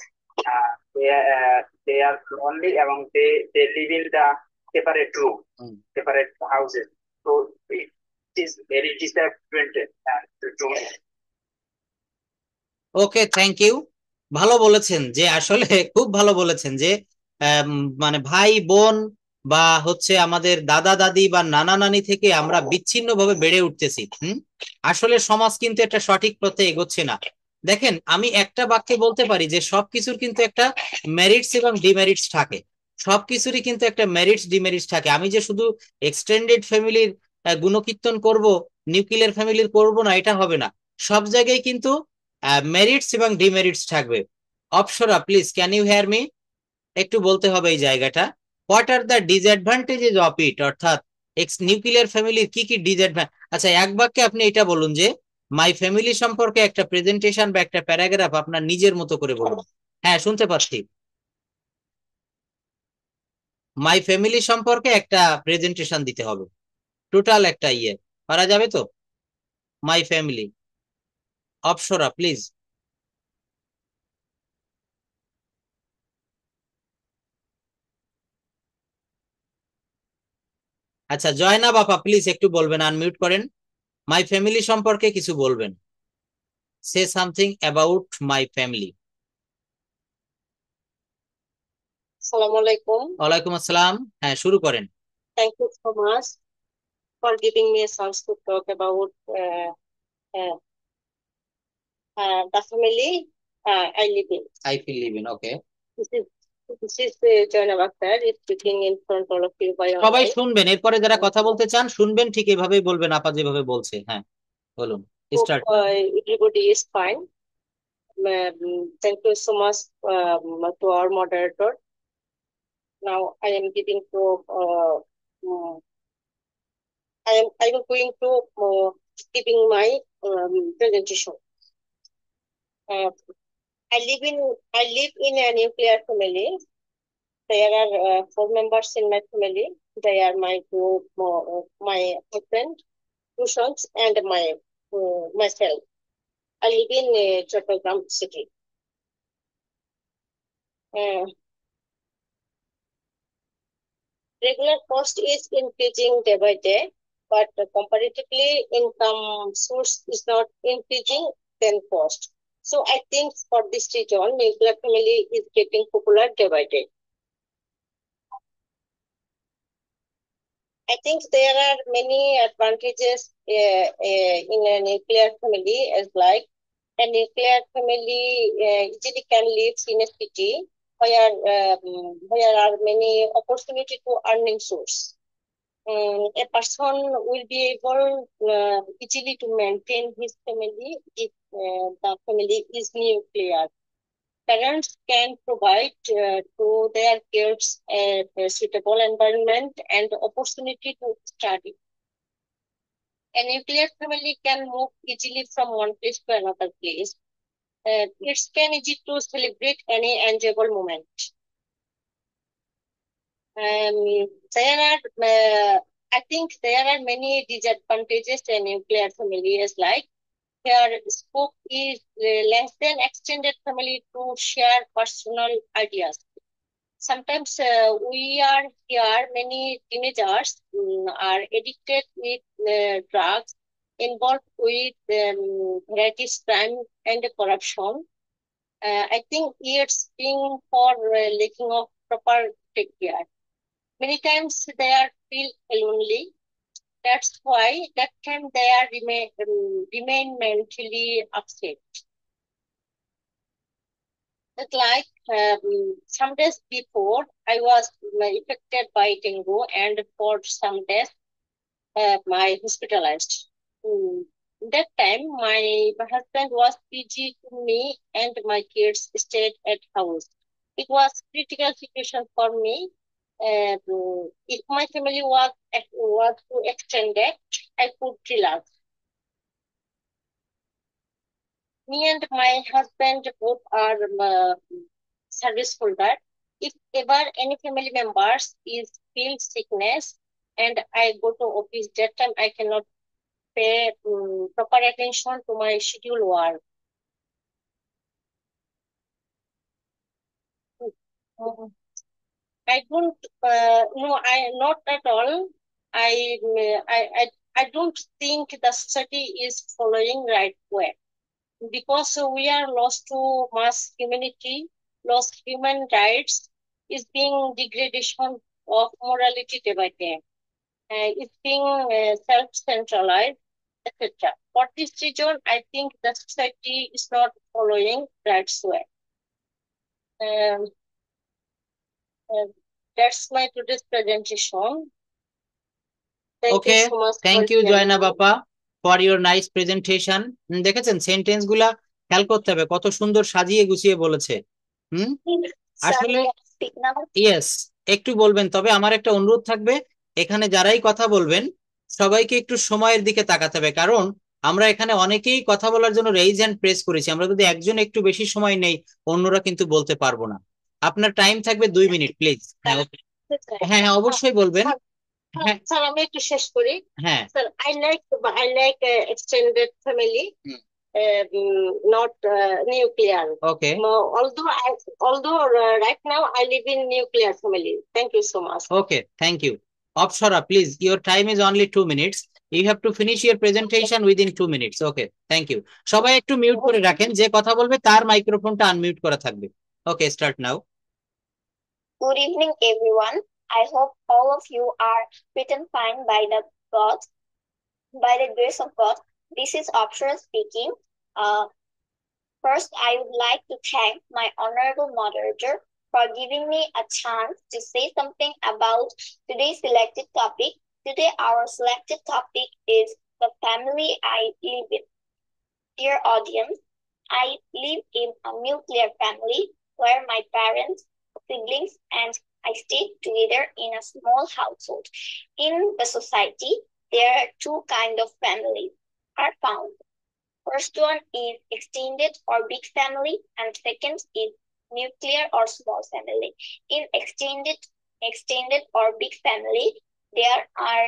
they are lonely among they live in the separate room, hmm separate houses, so it is very disappointed and to me. Okay, thank you. ভালো বলেছেন যে আসলে খুব ভালো বলেছেন যে মানে ভাই বোন বা হচ্ছে আমাদের দাদা দাদি বা নানা নানি থেকে আমরা বিচ্ছিন্ন ভাবে বেড়ে উঠতেছি। আসলে সমাজ কিন্তু একটা সঠিক পথে এগোচ্ছে না। দেখেন, আমি একটা বাক্যে বলতে পারি যে সবকিছুর কিন্তু একটা মেরিটস এবং ডিমেরিটস থাকে। সবকিছুরই কিন্তু একটা মেরিটস ডিমেরিটস থাকে। আমি যে শুধু এক্সটেন্ডেড ফ্যামিলির গুণকীর্তন করব, নিউক্লিয়ার ফ্যামিলির করব না, এটা হবে না। সব জায়গায় কিন্তু মেরিটস এবং ডিমেরিটস থাকবে। Apsara, please can you hear me? একটু বলতে হবে এই জায়গাটা। What are the disadvantages of it, অর্থাৎ এক্স নিউক্লিয়ার ফ্যামিলির কি কি ডিসঅ্যাডভান্টেজ। আচ্ছা, এক বাক্যে আপনি এটা বলুন যে মাই ফ্যামিলি সম্পর্কে একটা প্রেজেন্টেশন বা একটা প্যারাগ্রাফ আপনার নিজের মতো করে বলুন। হ্যাঁ, শুনতে পাচ্ছি। মাই ফ্যামিলি সম্পর্কে একটা প্রেজেন্টেশন দিতে হবে, টোটাল একটা ইয়ে। পারা যাবে তো? My family. অপসরা, প্লিজ। আচ্ছা, জয়না বাপা, প্লিজ একটু বলবেন, আনমিউট করেন। মাই ফ্যামিলি সম্পর্কে কিছু বলবেন। সে something about my family. Assalamu alaikum. ওয়ালাইকুম আসসালাম। হ্যাঁ, শুরু করেন। Thank you so much for giving me a chance to talk about uh, the family I live in. I feel living, okay. This is Jainab Akhtar is speaking in front all of you by সবাই online. শুনবেন, এরপরে যারা কথা বলতে চান শুনবেন, ঠিক এভাবেই বলবেন আপা যেভাবে বলছে। হ্যাঁ, বলুন, Hope start. everybody is fine. Thank you so much to our moderator. Now I am giving to I am going to giving my presentation. I live in a nuclear family. There are 4 members in my family. They are my my husband, 2 sons, and myself. I live in Chattogram city. Regular cost is increasing day by day, but comparatively income source is not increasing than cost. So I think for this reason, nuclear family is getting popular day by day. I think there are many advantages in a nuclear family, as like a nuclear family easily can live in a city where are many opportunity to earning source. A person will be able easily to maintain his family if the family is nuclear. Parents can provide to their kids a suitable environment and opportunity to study. A nuclear family can move easily from one place to another place. Kids can easy to celebrate any enjoyable moment. I think there are many disadvantages to a nuclear family, as like their scope is less than extended family to share personal ideas. Sometimes we are here, many teenagers are addicted with drugs, involved with varieties crime and corruption. I think it's being for lacking of proper take care. Many times they are feel lonely. That's why that time they are remain mentally upset. It's like some days before I was affected by dengue, and for some days my hospitalized. That time my husband was PG to me and my kids stayed at house. It was critical situation for me. If my family was to extended, I could relax. Me and my husband both are service holder. if ever any family members is feel sickness and I go to office, that time I cannot pay proper attention to my schedule work. Mm, I don't no, I not at all. I don't think the society is following right way, because we are lost to mass humanity, lost human rights, is being degradation of morality day by day. It's being self-centralized, etc. For this reason, I think the society is not following rights way. Um, that's my today's presentation. Thank you Okay, so much for thank you hearing Joanna me. BAPA for your nice presentation. দেখেছেন sentence গুলা খেয়াল করতে হবে, কত সুন্দর সাজিয়ে গুছিয়ে বলেছে। হুম, আসলে ইয়েস, একটু বলবেন, তবে আমার একটা অনুরোধ থাকবে, এখানে যারাই কথা বলবেন সবাইকে একটু সময়ের দিকে তাকাতে হবে, কারণ আমরা এখানে অনেকেই কথা বলার জন্য রেইজ হ্যান্ড প্রেস করেছি। আমরা যদি একজন একটু বেশি সময় নেই, অন্যরা কিন্তু বলতে পারবো না। আপনার টাইম থাকবে 2 মিনিট প্লিজ। হ্যাঁ okay. হ্যাঁ হ্যাঁ অবশ্যই বলবেন। হ্যাঁ স্যার আমি একটু শেষ করি। হ্যাঁ sir I like extended family, not nuclear. Okay Although right now I live in nuclear family. Thank you so much. Okay, thank you. Apsara, please, your time is only 2 minutes. You have to finish your presentation within 2 minutes. Okay, thank you. সবাই একটু mute করে রাখেন, যে কথা বলবে তার মাইক্রোফোনটা unmute করা থাকবে। Okay, start now. Good evening, everyone. I hope all of you are fit and fine by the grace of God. This is Apsara speaking. First, I would like to thank my honorable moderator for giving me a chance to say something about today's selected topic. Today, our selected topic is the family I live in. Dear audience, I live in a nuclear family where my parents, siblings, and I stay together in a small household. In the society, there are two kinds of families are found. First one is extended or big family, and second is nuclear or small family. In extended or big family, there are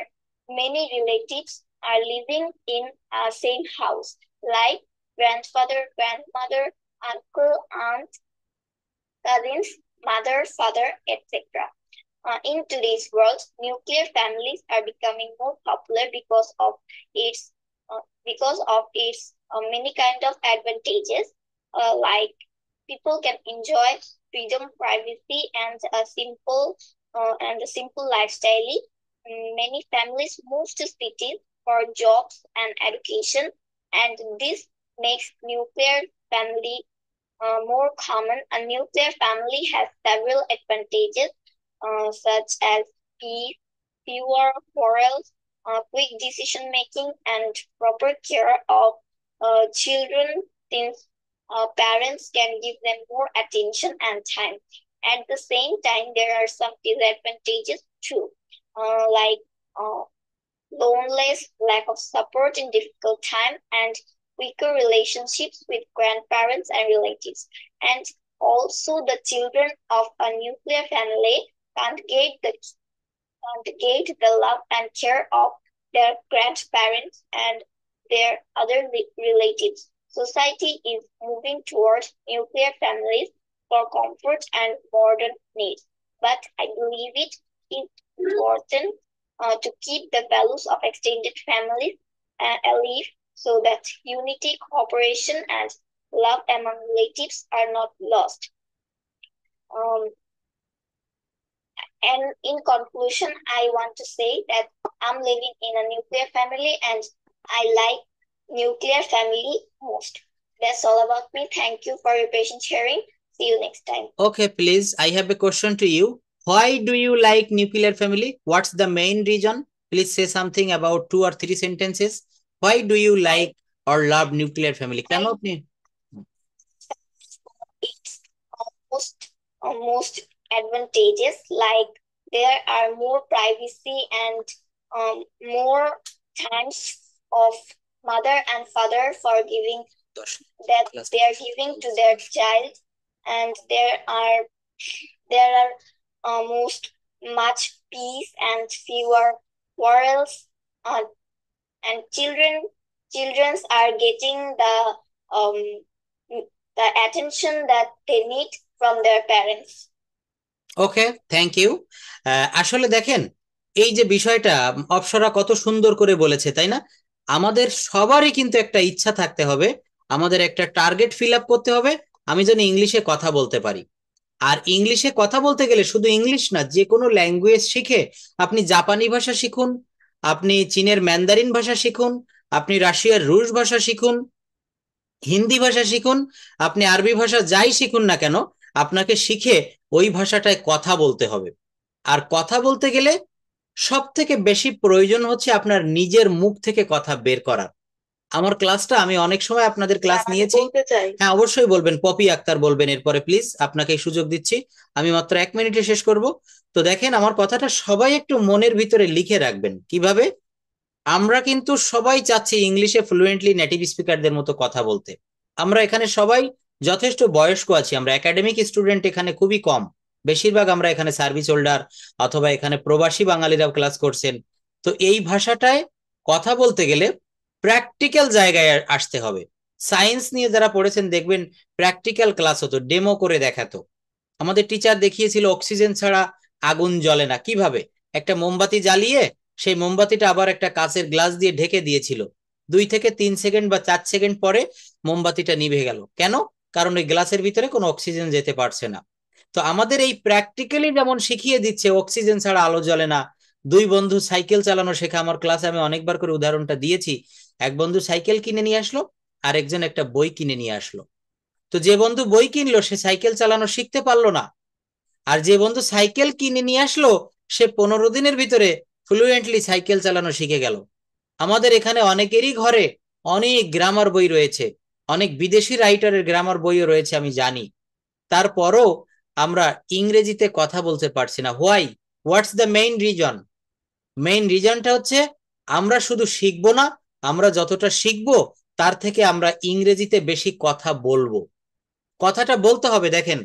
many relatives are living in a same house, like grandfather, grandmother, uncle, aunt, cousins, mother, father, etc. In today's world, nuclear families are becoming more popular because of its many kind of advantages, like people can enjoy freedom, privacy, and a simple lifestyle. Many families move to cities for jobs and education, and this makes nuclear family more common. A nuclear family has several advantages, such as peace, fewer quarrels, quick decision making, and proper care of children, since parents can give them more attention and time. At the same time, there are some disadvantages too, like loneliness, lack of support in difficult time, and weaker relationships with grandparents and relatives. And also, the children of a nuclear family can't get the love and care of their grandparents and their other relatives. Society is moving towards nuclear families for comfort and modern needs. But I believe it is important to keep the values of extended families alive, so that unity, cooperation, and love among relatives are not lost. And in conclusion, I want to say that I'm living in a nuclear family and I like nuclear family most. That's all about me. Thank you for your patient hearing. See you next time. Okay, please, I have a question to you. Why do you like nuclear family? What's the main reason? Please say something about 2 or 3 sentences. Why do you like or love nuclear family? Can you? It's almost advantageous, like there are more privacy and more times of mother and father for giving that they are giving to their child, and there are much peace and fewer quarrels, and children are getting the attention that they need from their parents. Okay, thank you. আসলে দেখেন এই যে বিষয়টা অপ্সরা কত সুন্দর করে বলেছে, তাই না? আমাদের সবারই কিন্তু একটা ইচ্ছা থাকতে হবে, আমাদের একটা টার্গেট ফিল আপ করতে হবে, আমি যেন ইংলিশে কথা বলতে পারি। আর ইংলিশে কথা বলতে গেলে শুধু ইংলিশ না, যে কোনো ল্যাঙ্গুয়েজ শিখে আপনি জাপানি ভাষা শিখুন, আপনি চীনের ম্যান্দারিন ভাষা শিখুন, আপনি রাশিয়ার রুশ ভাষা শিখুন, হিন্দি ভাষা শিখুন, আপনি আরবি ভাষা যাই শিখুন না কেন, আপনাকে শিখে ওই ভাষাটায় কথা বলতে হবে। আর কথা বলতে গেলে সব থেকে বেশি প্রয়োজন হচ্ছে আপনার নিজের মুখ থেকে কথা বের করার। আমার ক্লাসটা আমি অনেক সময় আপনাদের ক্লাস নিয়েছি। হ্যাঁ, অবশ্যই বলবেন, পপি আক্তার বলবেন এরপরে, প্লিজ আপনাকে এই সুযোগ দিচ্ছি, আমি মাত্র 1 মিনিটে শেষ করব। তো দেখেন আমার কথাটা সবাই একটু মনের ভিতরে লিখে রাখবেন। কিভাবে? আমরা কিন্তু সবাই চাচ্ছি ইংলিশে ফ্লুয়েন্টলি নেটিভ স্পিকারদের মতো কথা বলতে। আমরা এখানে সবাই যথেষ্ট বয়স্ক আছি, আমরা একাডেমিক স্টুডেন্ট এখানে খুবই কম, বেশিরভাগ আমরা এখানে সার্ভিস হোল্ডার অথবা এখানে প্রবাসী বাঙালিরাও ক্লাস করছেন। তো এই ভাষাটায় কথা বলতে গেলে প্র্যাকটিক্যাল জায়গায় আসতে হবে। সায়েন্স নিয়ে যারা পড়েছেন দেখবেন প্র্যাকটিক্যাল ক্লাস হতো, ডেমো করে দেখাতো। আমাদের টিচার দেখিয়েছিল অক্সিজেন ছাড়া আগুন জ্বলে না। কিভাবে? একটা মোমবাতি জ্বালিয়ে সেই মোমবাতিটা আবার একটা কাঁচের গ্লাস দিয়ে ঢেকে দিয়েছিল, 2 থেকে 3 সেকেন্ড বা 4 সেকেন্ড পরে মোমবাতিটা নিভে গেল। কেন? কারণ ওই গ্লাসের ভিতরে কোনো অক্সিজেন যেতে পারছে না। তো আমাদের এই প্র্যাকটিক্যালি যেমন শিখিয়ে দিচ্ছে অক্সিজেন ছাড়া আলো জ্বলে না। 2 বন্ধু সাইকেল চালানো শেখা, আমার ক্লাসে আমি অনেকবার করে উদাহরণটা দিয়েছি। এক বন্ধু সাইকেল কিনে নিয়ে আসলো, আর একজন একটা বই কিনে নিয়ে আসলো। তো যে বন্ধু বই কিনলো সে সাইকেল চালানো শিখতে পারলো না, আর যে বন্ধু সাইকেল কিনে নিয়ে আসলো সে 15 দিনের ভিতরে ফ্লুয়েন্টলি সাইকেল চালানো শিখে গেল। আমাদের এখানে অনেকেরই ঘরে অনেক গ্রামার বই রয়েছে, অনেক বিদেশি রাইটারের গ্রামার বইও রয়েছে আমি জানি, তারপরও আমরা ইংরেজিতে কথা বলতে পারছি না। Why? What's the main reason? Main রিজনটা হচ্ছে আমরা শুধু শিখবো না, আমরা যতটা শিখবো তার থেকে আমরা ইংরেজিতে বেশি কথা বলবো। কথাটা বলতে হবে। দেখেন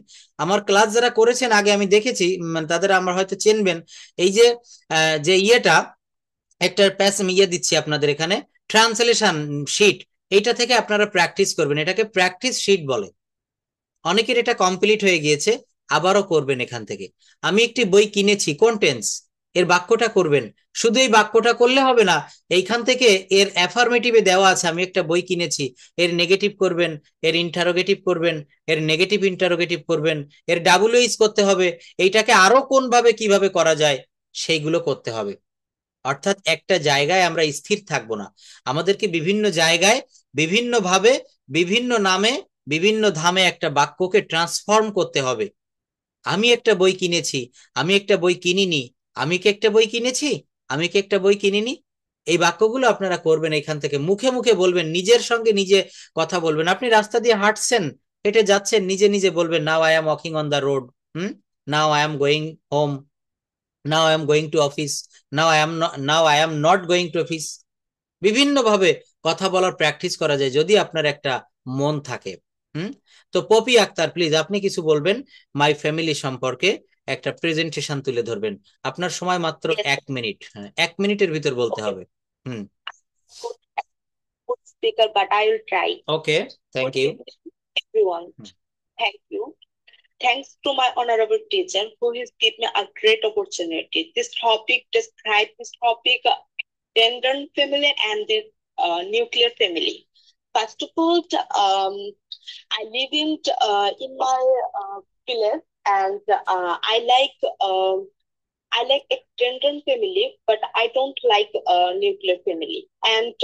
আমার ক্লাস যারা করেছেন আগে আমি দেখেছি, তাদের আমরা হয়তো চিনবেন। এই যে যে ইয়েটা একটা ইয়ে দিচ্ছি আপনাদের এখানে, ট্রান্সলেশন শিট, এইটা থেকে আপনারা প্র্যাকটিস করবেন। এটাকে প্র্যাকটিস শিট বলে। অনেকের এটা কমপ্লিট হয়ে গিয়েছে, আবারও করবেন এখান থেকে। আমি একটি বই কিনেছি, কোন টেন্স? এর বাক্যটা করবেন। শুধু এই বাক্যটা করলে হবে না, এইখান থেকে এর অ্যাফার্মেটিভে দেওয়া আছে আমি একটা বই কিনেছি, এর নেগেটিভ করবেন, এর ইন্টারোগেটিভ করবেন, এর নেগেটিভ ইন্টারোগেটিভ করবেন, এর ডাব্লিউএইচ করতে হবে, এইটাকে আরো কোনভাবে কিভাবে করা যায় সেইগুলো করতে হবে। অর্থাৎ একটা জায়গায় আমরা স্থির থাকবো না, আমাদেরকে বিভিন্ন জায়গায় বিভিন্ন ভাবে বিভিন্ন নামে বিভিন্ন ধামে একটা বাক্যকে ট্রান্সফর্ম করতে হবে। আমি একটা বই কিনেছি, আমি একটা বই কিনিনি, আমি কি একটা বই কিনেছি, আমি কি একটা বই কিনিনি, এই বাক্যগুলো আপনারা করবেন। এখান থেকে মুখে মুখে বলবেন, নিজের সঙ্গে নিজে কথা বলবেন। আপনি রাস্তা দিয়ে হাঁটছেন, হেঁটে যাচ্ছেন, নিজে নিজে বলবেন now I am walking on the road, now I am going home, now I am going to office, now I am not going to office. বিভিন্ন ভাবে কথা বলার প্র্যাকটিস করা যায় যদি আপনার একটা মন থাকে। তো পপি আক্তার প্লিজ আপনি কিছু বলবেন মাই ফ্যামিলি সম্পর্কে, একটা প্রেজেন্টেশন তুলে ধরবেন। আপনার সময় মাত্র 1 মিনিট, 1 মিনিটের ভিতর বলতে হবে। Good speaker, but I will try. Okay, thank you Everyone, thank you. Thanks to my honorable teacher who has given me a great opportunity. This topic describes extended family and the nuclear family. First of all, I live in my village, and I like extended family, but I don't like nuclear family. And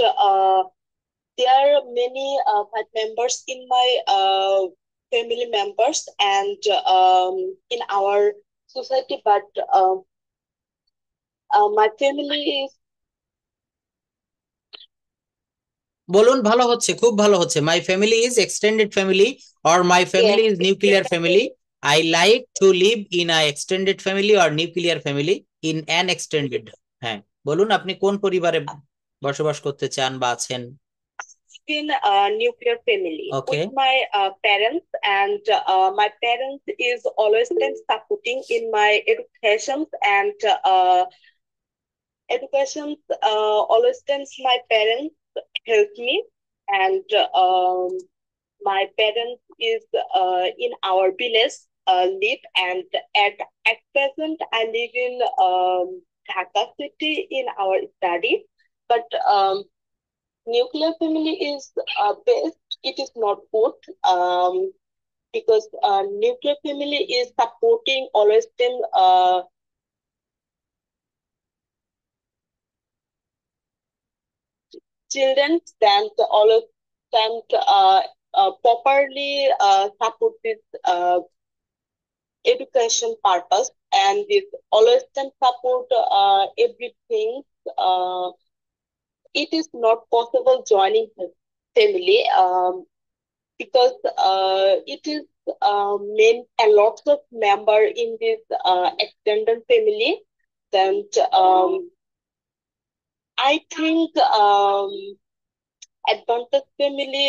there are many 5 members in my family members and in our society, but my family is. বলুন, ভালো হচ্ছে, খুব ভালো হচ্ছে। My family is extended family or my family is nuclear family. I like to live in a extended family or nuclear family in an extended. হ্যাঁ বলুন, আপনি কোন পরিবারে বসবাস করতে চান বা আছেন? in a nuclear family Okay. with my parents, and my parents is always been supporting in my educations and always times my parents help me, and my parents is in our village live, and at present I live in Dhaka city in our study, but nuclear family is best. It is not good because nuclear family is supporting always been children than always than properly support this education purpose, and this always can support everything. It is not possible joining the family because it is main a lot of member in this extended family. Then I think advantage family.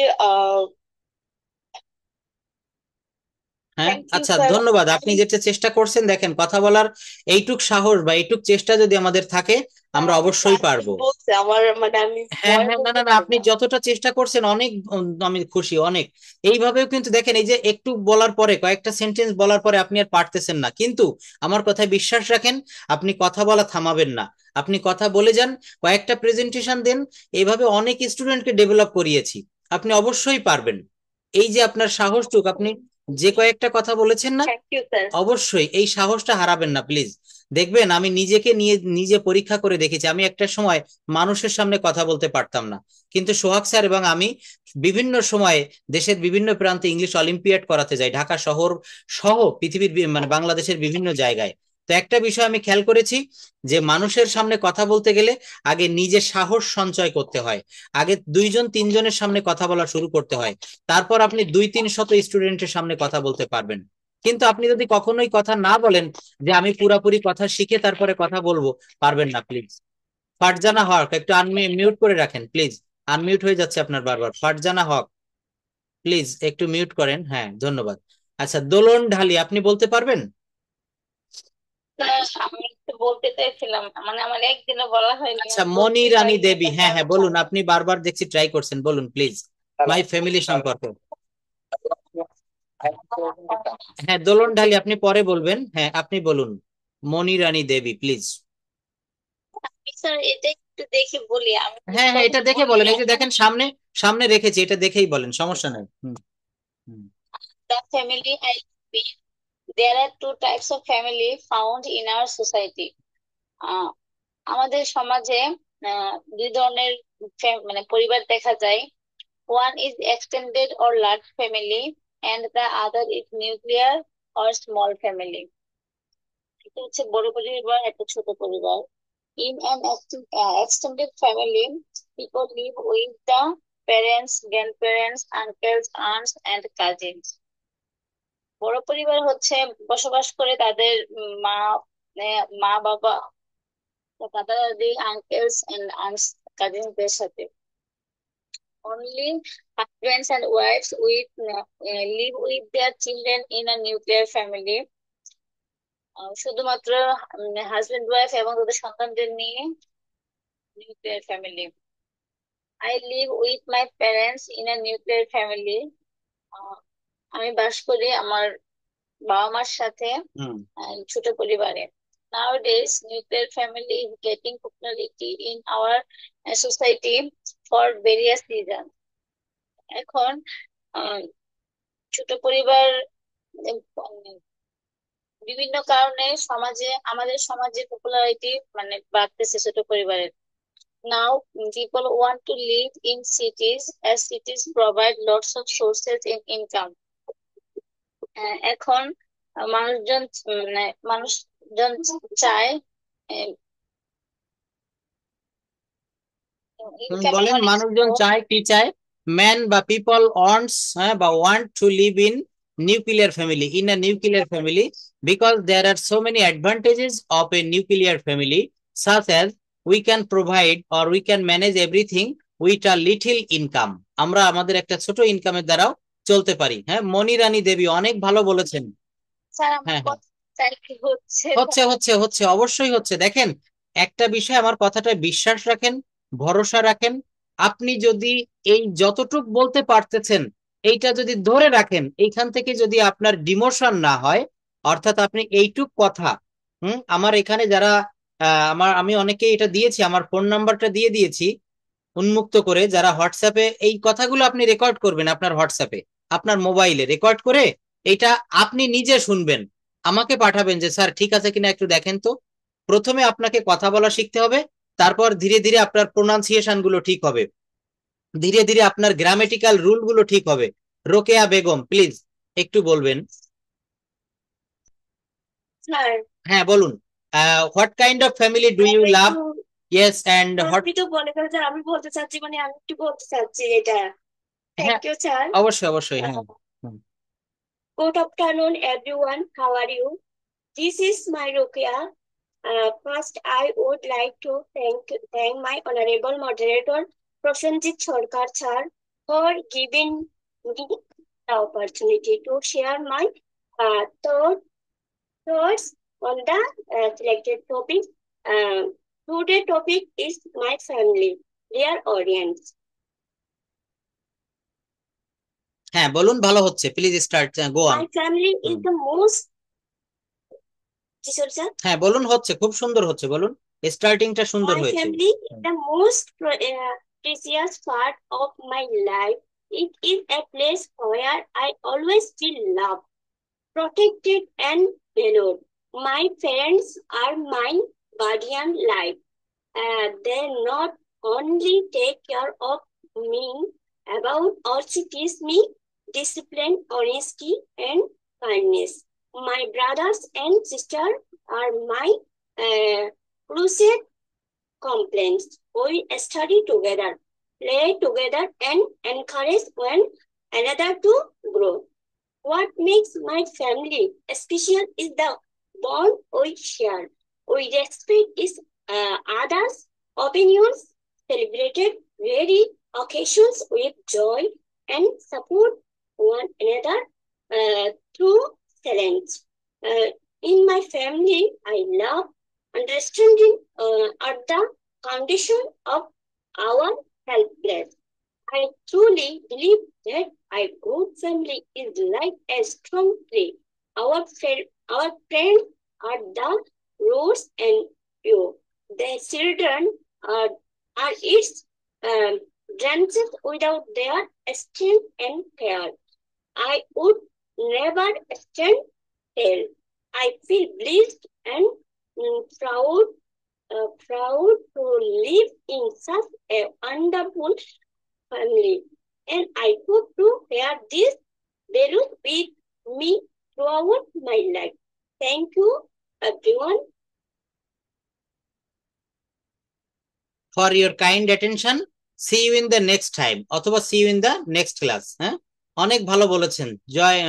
হ্যাঁ, Thank you, আচ্ছা, sir. ধন্যবাদ। আপনি যেটা চেষ্টা করছেন, দেখেন কথা বলার এইটুক সাহস বা এইটুক চেষ্টা যদি আমাদের থাকে, আমরা অবশ্যই পারবো। বলছে আমার মানে আমি হ্যাঁ ভয় হ্যাঁ, না বলতে না না, পারি আপনি না। যতটা চেষ্টা করছেন অনেক আমি খুশি, অনেক। এইভাবেও কিন্তু দেখেন, এই যে একটু বলার পরে, কয়েকটা সেন্টেন্স বলার পরে আপনি আর পারতেছেন না, কিন্তু আমার কথায় বিশ্বাস রাখেন, আপনি কথা বলা থামাবেন না, আপনি কথা বলে যান, কয়েকটা প্রেজেন্টেশন দেন, এইভাবে অনেক স্টুডেন্টকে ডেভেলপ করিয়েছি, আপনি অবশ্যই পারবেন। এই যে আপনার সাহসটুক, আপনি যে কয়েকটা কথা বলেছেন না, Thank you, sir. অবশ্যই এই সাহসটা হারাবেন না প্লিজ। দেখবেন, আমি নিজেকে নিয়ে নিজে পরীক্ষা করে দেখেছি, আমি একটা সময় মানুষের সামনে কথা বলতে পারতাম না, কিন্তু সোহাগ স্যার এবং আমি বিভিন্ন সময়ে দেশের বিভিন্ন প্রান্তে ইংলিশ অলিম্পিয়াড করাতে যাই, ঢাকা শহর সহ পৃথিবীর মানে বাংলাদেশের বিভিন্ন জায়গায়। তো একটা বিষয় আমি খেয়াল করেছি, যে মানুষের সামনে কথা বলতে গেলে আগে নিজের সাহস সঞ্চয় করতে হয়, আগে 2-3 জনের সামনে কথা বলা শুরু করতে হয়, তারপর আপনি 200-300 স্টুডেন্টের সামনে কথা বলতে পারবেন। কিন্তু আপনি যদি কখনোই কথা না বলেন যে আমি পুরাপুরি কথা শিখে তারপরে কথা বলবো, পারবেন না প্লিজ। ফারজানা হক, একটু মিউট করে রাখেন প্লিজ, আনমিউট হয়ে যাচ্ছে আপনার বারবার। ফারজানা হক, প্লিজ একটু মিউট করেন। হ্যাঁ, ধন্যবাদ। আচ্ছা, দোলন ঢালি, আপনি বলতে পারবেন? আমি একটু বলতে চাইছিলাম, মানে আমার একদিনও বলা হয়নি। আচ্ছা, মনি রানী দেবী, হ্যাঁ হ্যাঁ বলুন, আপনি বারবার দেখছি ট্রাই করছেন, বলুন প্লিজ, মাই ফ্যামিলি সম্পর্কে। হ্যাঁ, দোলন ঢালি আপনি পরে বলবেন, হ্যাঁ আপনি বলুন, মনি রানী দেবী প্লিজ। স্যার এটা একটু দেখে বলি আমি। হ্যাঁ হ্যাঁ, এটা দেখে বলেন, এই যে দেখেন সামনে সামনে রেখেছি, এটা দেখেই বলেন, সমস্যা নেই। The family I live in, there are two types of family found in our society. আমাদের সমাজে দুই ধরনের মানে পরিবার দেখা যায়। One is extended or large family and the other is nuclear or small family. এটা হচ্ছে বড় পরিবার, একটা ছোট পরিবার। In an extended family, people live with the parents, grandparents, uncles, aunts, and cousins. বড় পরিবার হচ্ছে বসবাস করে তাদের মা মা বাবা, দাদা দাদি, uncles and aunts, কাজিনদের সাথে। Only husbands and wives live with their children in a nuclear family. শুধুমাত্র হাজবেন্ড ওয়াইফ এবং তাদের সন্তানদের নিয়ে nuclear family. I live with my parents in a nuclear family. আমি বাস করি আমার বাবা মার সাথে ছোট পরিবারে। Nowadays, nuclear family is getting popularity in our society for various reasons. এখন ছোট পরিবার বিভিন্ন কারণে আমাদের সমাজে পপুলারিটি মানে বাড়তেছে ছোট পরিবারের। Now people want to live in cities as cities provide lots of sources in income. এখন মানুষজন চায় বলেন, মানুষজন চায় কি চায়? ম্যান বা পিপল ওয়ান্টস বা want to live in nuclear family, in a nuclear family, because there are so many advantages of a nuclear family, such as we can provide or we can manage everything with a little income. আমরা আমাদের একটা ছোট ইনকামের দ্বারাও চলতে পারি। হ্যাঁ, মনিরানী দেবী অনেক ভালো বলেছেন। স্যার আমার হ্যাঁ হ্যাঁ, কথাটা কি হচ্ছে হচ্ছে হচ্ছে হচ্ছে, অবশ্যই হচ্ছে। দেখেন, একটা বিষয় আমার কথাটায় বিশ্বাস রাখেন, ভরসা রাখেন। আপনি যদি এই যতটুক বলতে পারতেছেন এইটা যদি ধরে রাখেন, এইখান থেকে যদি আপনার ডিমোশন না হয়, অর্থাৎ আপনি এইটুক কথা, আমার এখানে যারা আমি অনেকে এটা দিয়েছি, আমার ফোন নাম্বারটা দিয়ে দিয়েছি উন্মুক্ত করে, যারা হোয়াটসঅ্যাপে এই কথাগুলো আপনি রেকর্ড করবেন, আপনার হোয়াটসঅ্যাপে আপনার মোবাইলে রেকর্ড করে এটা আপনি নিজে শুনবেন, আমাকে পাঠাবেন যে স্যার ঠিক আছে কিনা একটু দেখেন তো। প্রথমে আপনাকে কথা বলা শিখতে হবে, তারপর ধীরে ধীরে আপনার প্রোনাউন্সিয়েশন গুলো ঠিক হবে, ধীরে ধীরে আপনার গ্রামেটিক্যাল রুল গুলো ঠিক হবে। রোকেয়া বেগম প্লিজ একটু বলবেন। স্যার হ্যাঁ বলুন, what kind of family do you love? Yes, and what? আপনি তো মনে করেন স্যার আমি বলতে চাচ্ছি, মানে আমি একটু বলতে চাচ্ছি এটা। হ্যাঁ থ্যাংক ইউ স্যার। অবশ্যই অবশ্যই, হ্যাঁ। Good afternoon, everyone. How are you? This is my Rukia. First, I would like to thank my honorable moderator, Prosenjit Sarkar sir, for giving me the opportunity to share my thoughts on the selected topic. Today's topic is my family, dear audience. হ্যাঁ বলুন, ভালো হচ্ছে, please start, go on. My family is the most. Sir, sir. হ্যাঁ বলুন, হচ্ছে, খুব সুন্দর হচ্ছে, বলুন, স্টার্টিংটা সুন্দর My হয়েছে। family is the most precious part of my life. It is a place where I always feel loved, protected, and valued. My parents are my guardian light. They not only take care of me about also teach me discipline, honesty, and kindness. My brothers and sisters are my closest complaints. We study together, play together, and encourage one another to grow. What makes my family special is the bond we share. We respect each other's opinions, celebrated very occasions with joy, and support one another through challenge. In my family, I love understanding are the foundation of our helpless. I truly believe that a good family is like a strong tree. Our parents are the roots and you. Their children are its branches without their strength and care. I would never stand still. I feel blessed and proud to live in such a wonderful family. And I hope to share this values with me throughout my life. Thank you, everyone. For your kind attention, see you in the next time, অথবা see you in the next class. হ্যাঁ, অনেক ভালো বলেছেন জয়,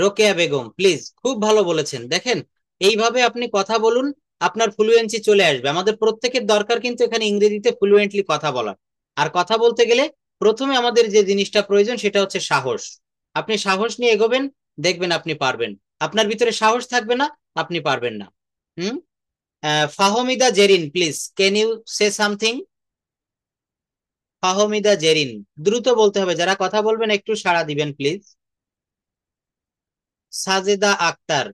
Rokeya Begum please, খুব ভালো বলেছেন। দেখেন, এইভাবে আপনি কথা বলুন, আপনার ফ্লুয়েন্সি চলে আসবে। আমাদের প্রত্যেকের দরকার কিন্তু এখানে ইংরেজিতে ফ্লুয়েন্টলি কথা বলা। আর কথা বলতে গেলে প্রথমে আমাদের যে জিনিসটা প্রয়োজন সেটা হচ্ছে সাহস। আপনি সাহস নিয়ে এগোবেন, দেখবেন আপনি পারবেন। আপনার ভিতরে সাহস থাকবে না, আপনি পারবেন না। Hmm, Fahmida Zerin please, can you say something? Fahmida Zerin, দ্রুত বলতে হবে, যারা কথা বলবেন একটু সাড়া দিবেন প্লিজ। সাজেদা আক্তার,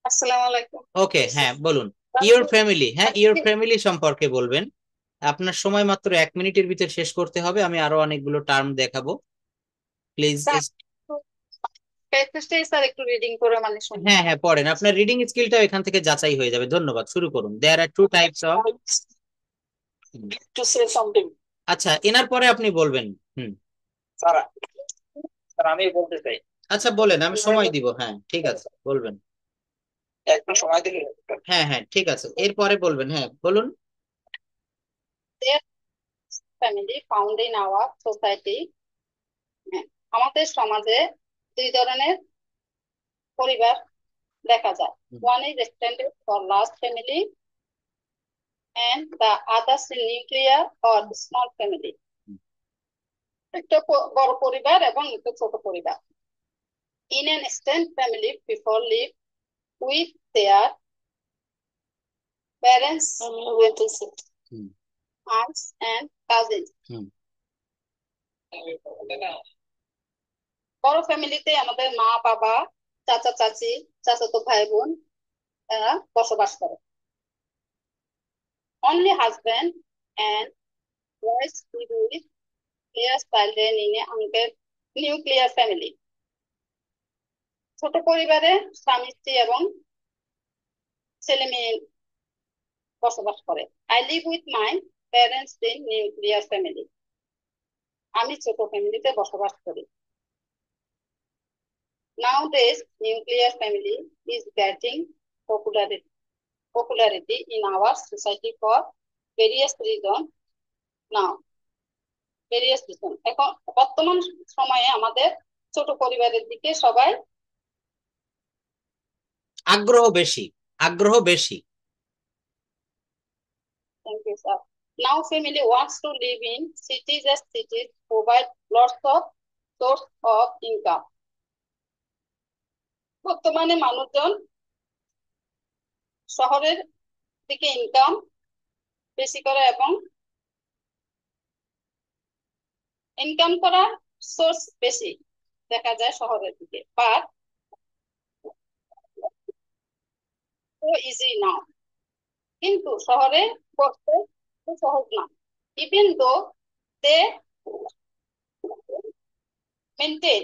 আসসালামু আলাইকুম। ওকে, হ্যাঁ বলুন। ইওর ফ্যামিলি, হ্যাঁ ইওর ফ্যামিলি সম্পর্কে বলবেন। আপনার সময় মাত্র 1 মিনিটের ভিতর শেষ করতে হবে, আমি আরো অনেকগুলো টার্ম দেখাবো, প্লিজ। স্যার একটু রিডিং করে মানে শুনুন। হ্যাঁ হ্যাঁ পড়েন, আপনার রিডিং স্কিলটাও এখান থেকে যাচাই হয়ে যাবে। ধন্যবাদ, শুরু করুন। দেয়ার আর 2 types of. To say something. আচ্ছা, এনার পরে আপনি বলবেন। হুম, স্যার স্যার আমি বলতে চাই। আচ্ছা বলেন, আমি সময় দিব। হ্যাঁ ঠিক আছে, বলবেন। একটু সময় দিলে। হ্যাঁ হ্যাঁ ঠিক আছে, এরপরে বলবেন। হ্যাঁ বলুন। Family found in our society. আমাদের সমাজে 2 ধরনের পরিবার দেখা যায়। One is extended for large family and the others in nuclear or small family. একটা বড় পরিবার এবং একটা ছোট পরিবার। In an extended family, people live with their parents, aunts, and cousins. বড় ফ্যামিলিতে আমাদের মা বাবা চাচা চাচি চাচাতো ভাই বোন এরা বসবাস করে। Only husband and wives live with their children in a nuclear family. ছোট পরিবারে স্বামী স্ত্রী এবং ছেলে মেয়ে বসবাস করে। I live with my parents in nuclear family. আমি ছোট ফ্যামিলিতে বসবাস করি। Nowadays, nuclear family is getting popularity in our society for various reasons. এখন বর্তমান সময়ে আমাদের ছোট পরিবারের দিকে সবাই আগ্রহ বেশি। Thank you, sir. Now family wants to live in cities as cities provide lots of source of income. বর্তমানে মানুষজন শহরের দিকে ইনকাম বেশি করে এবং ইনকাম করার সোর্স বেশি দেখা যায় শহরের দিকে, বাট ইজি না, কিন্তু শহরে করতে সহজ না। ইভেন দো দে মেনটেন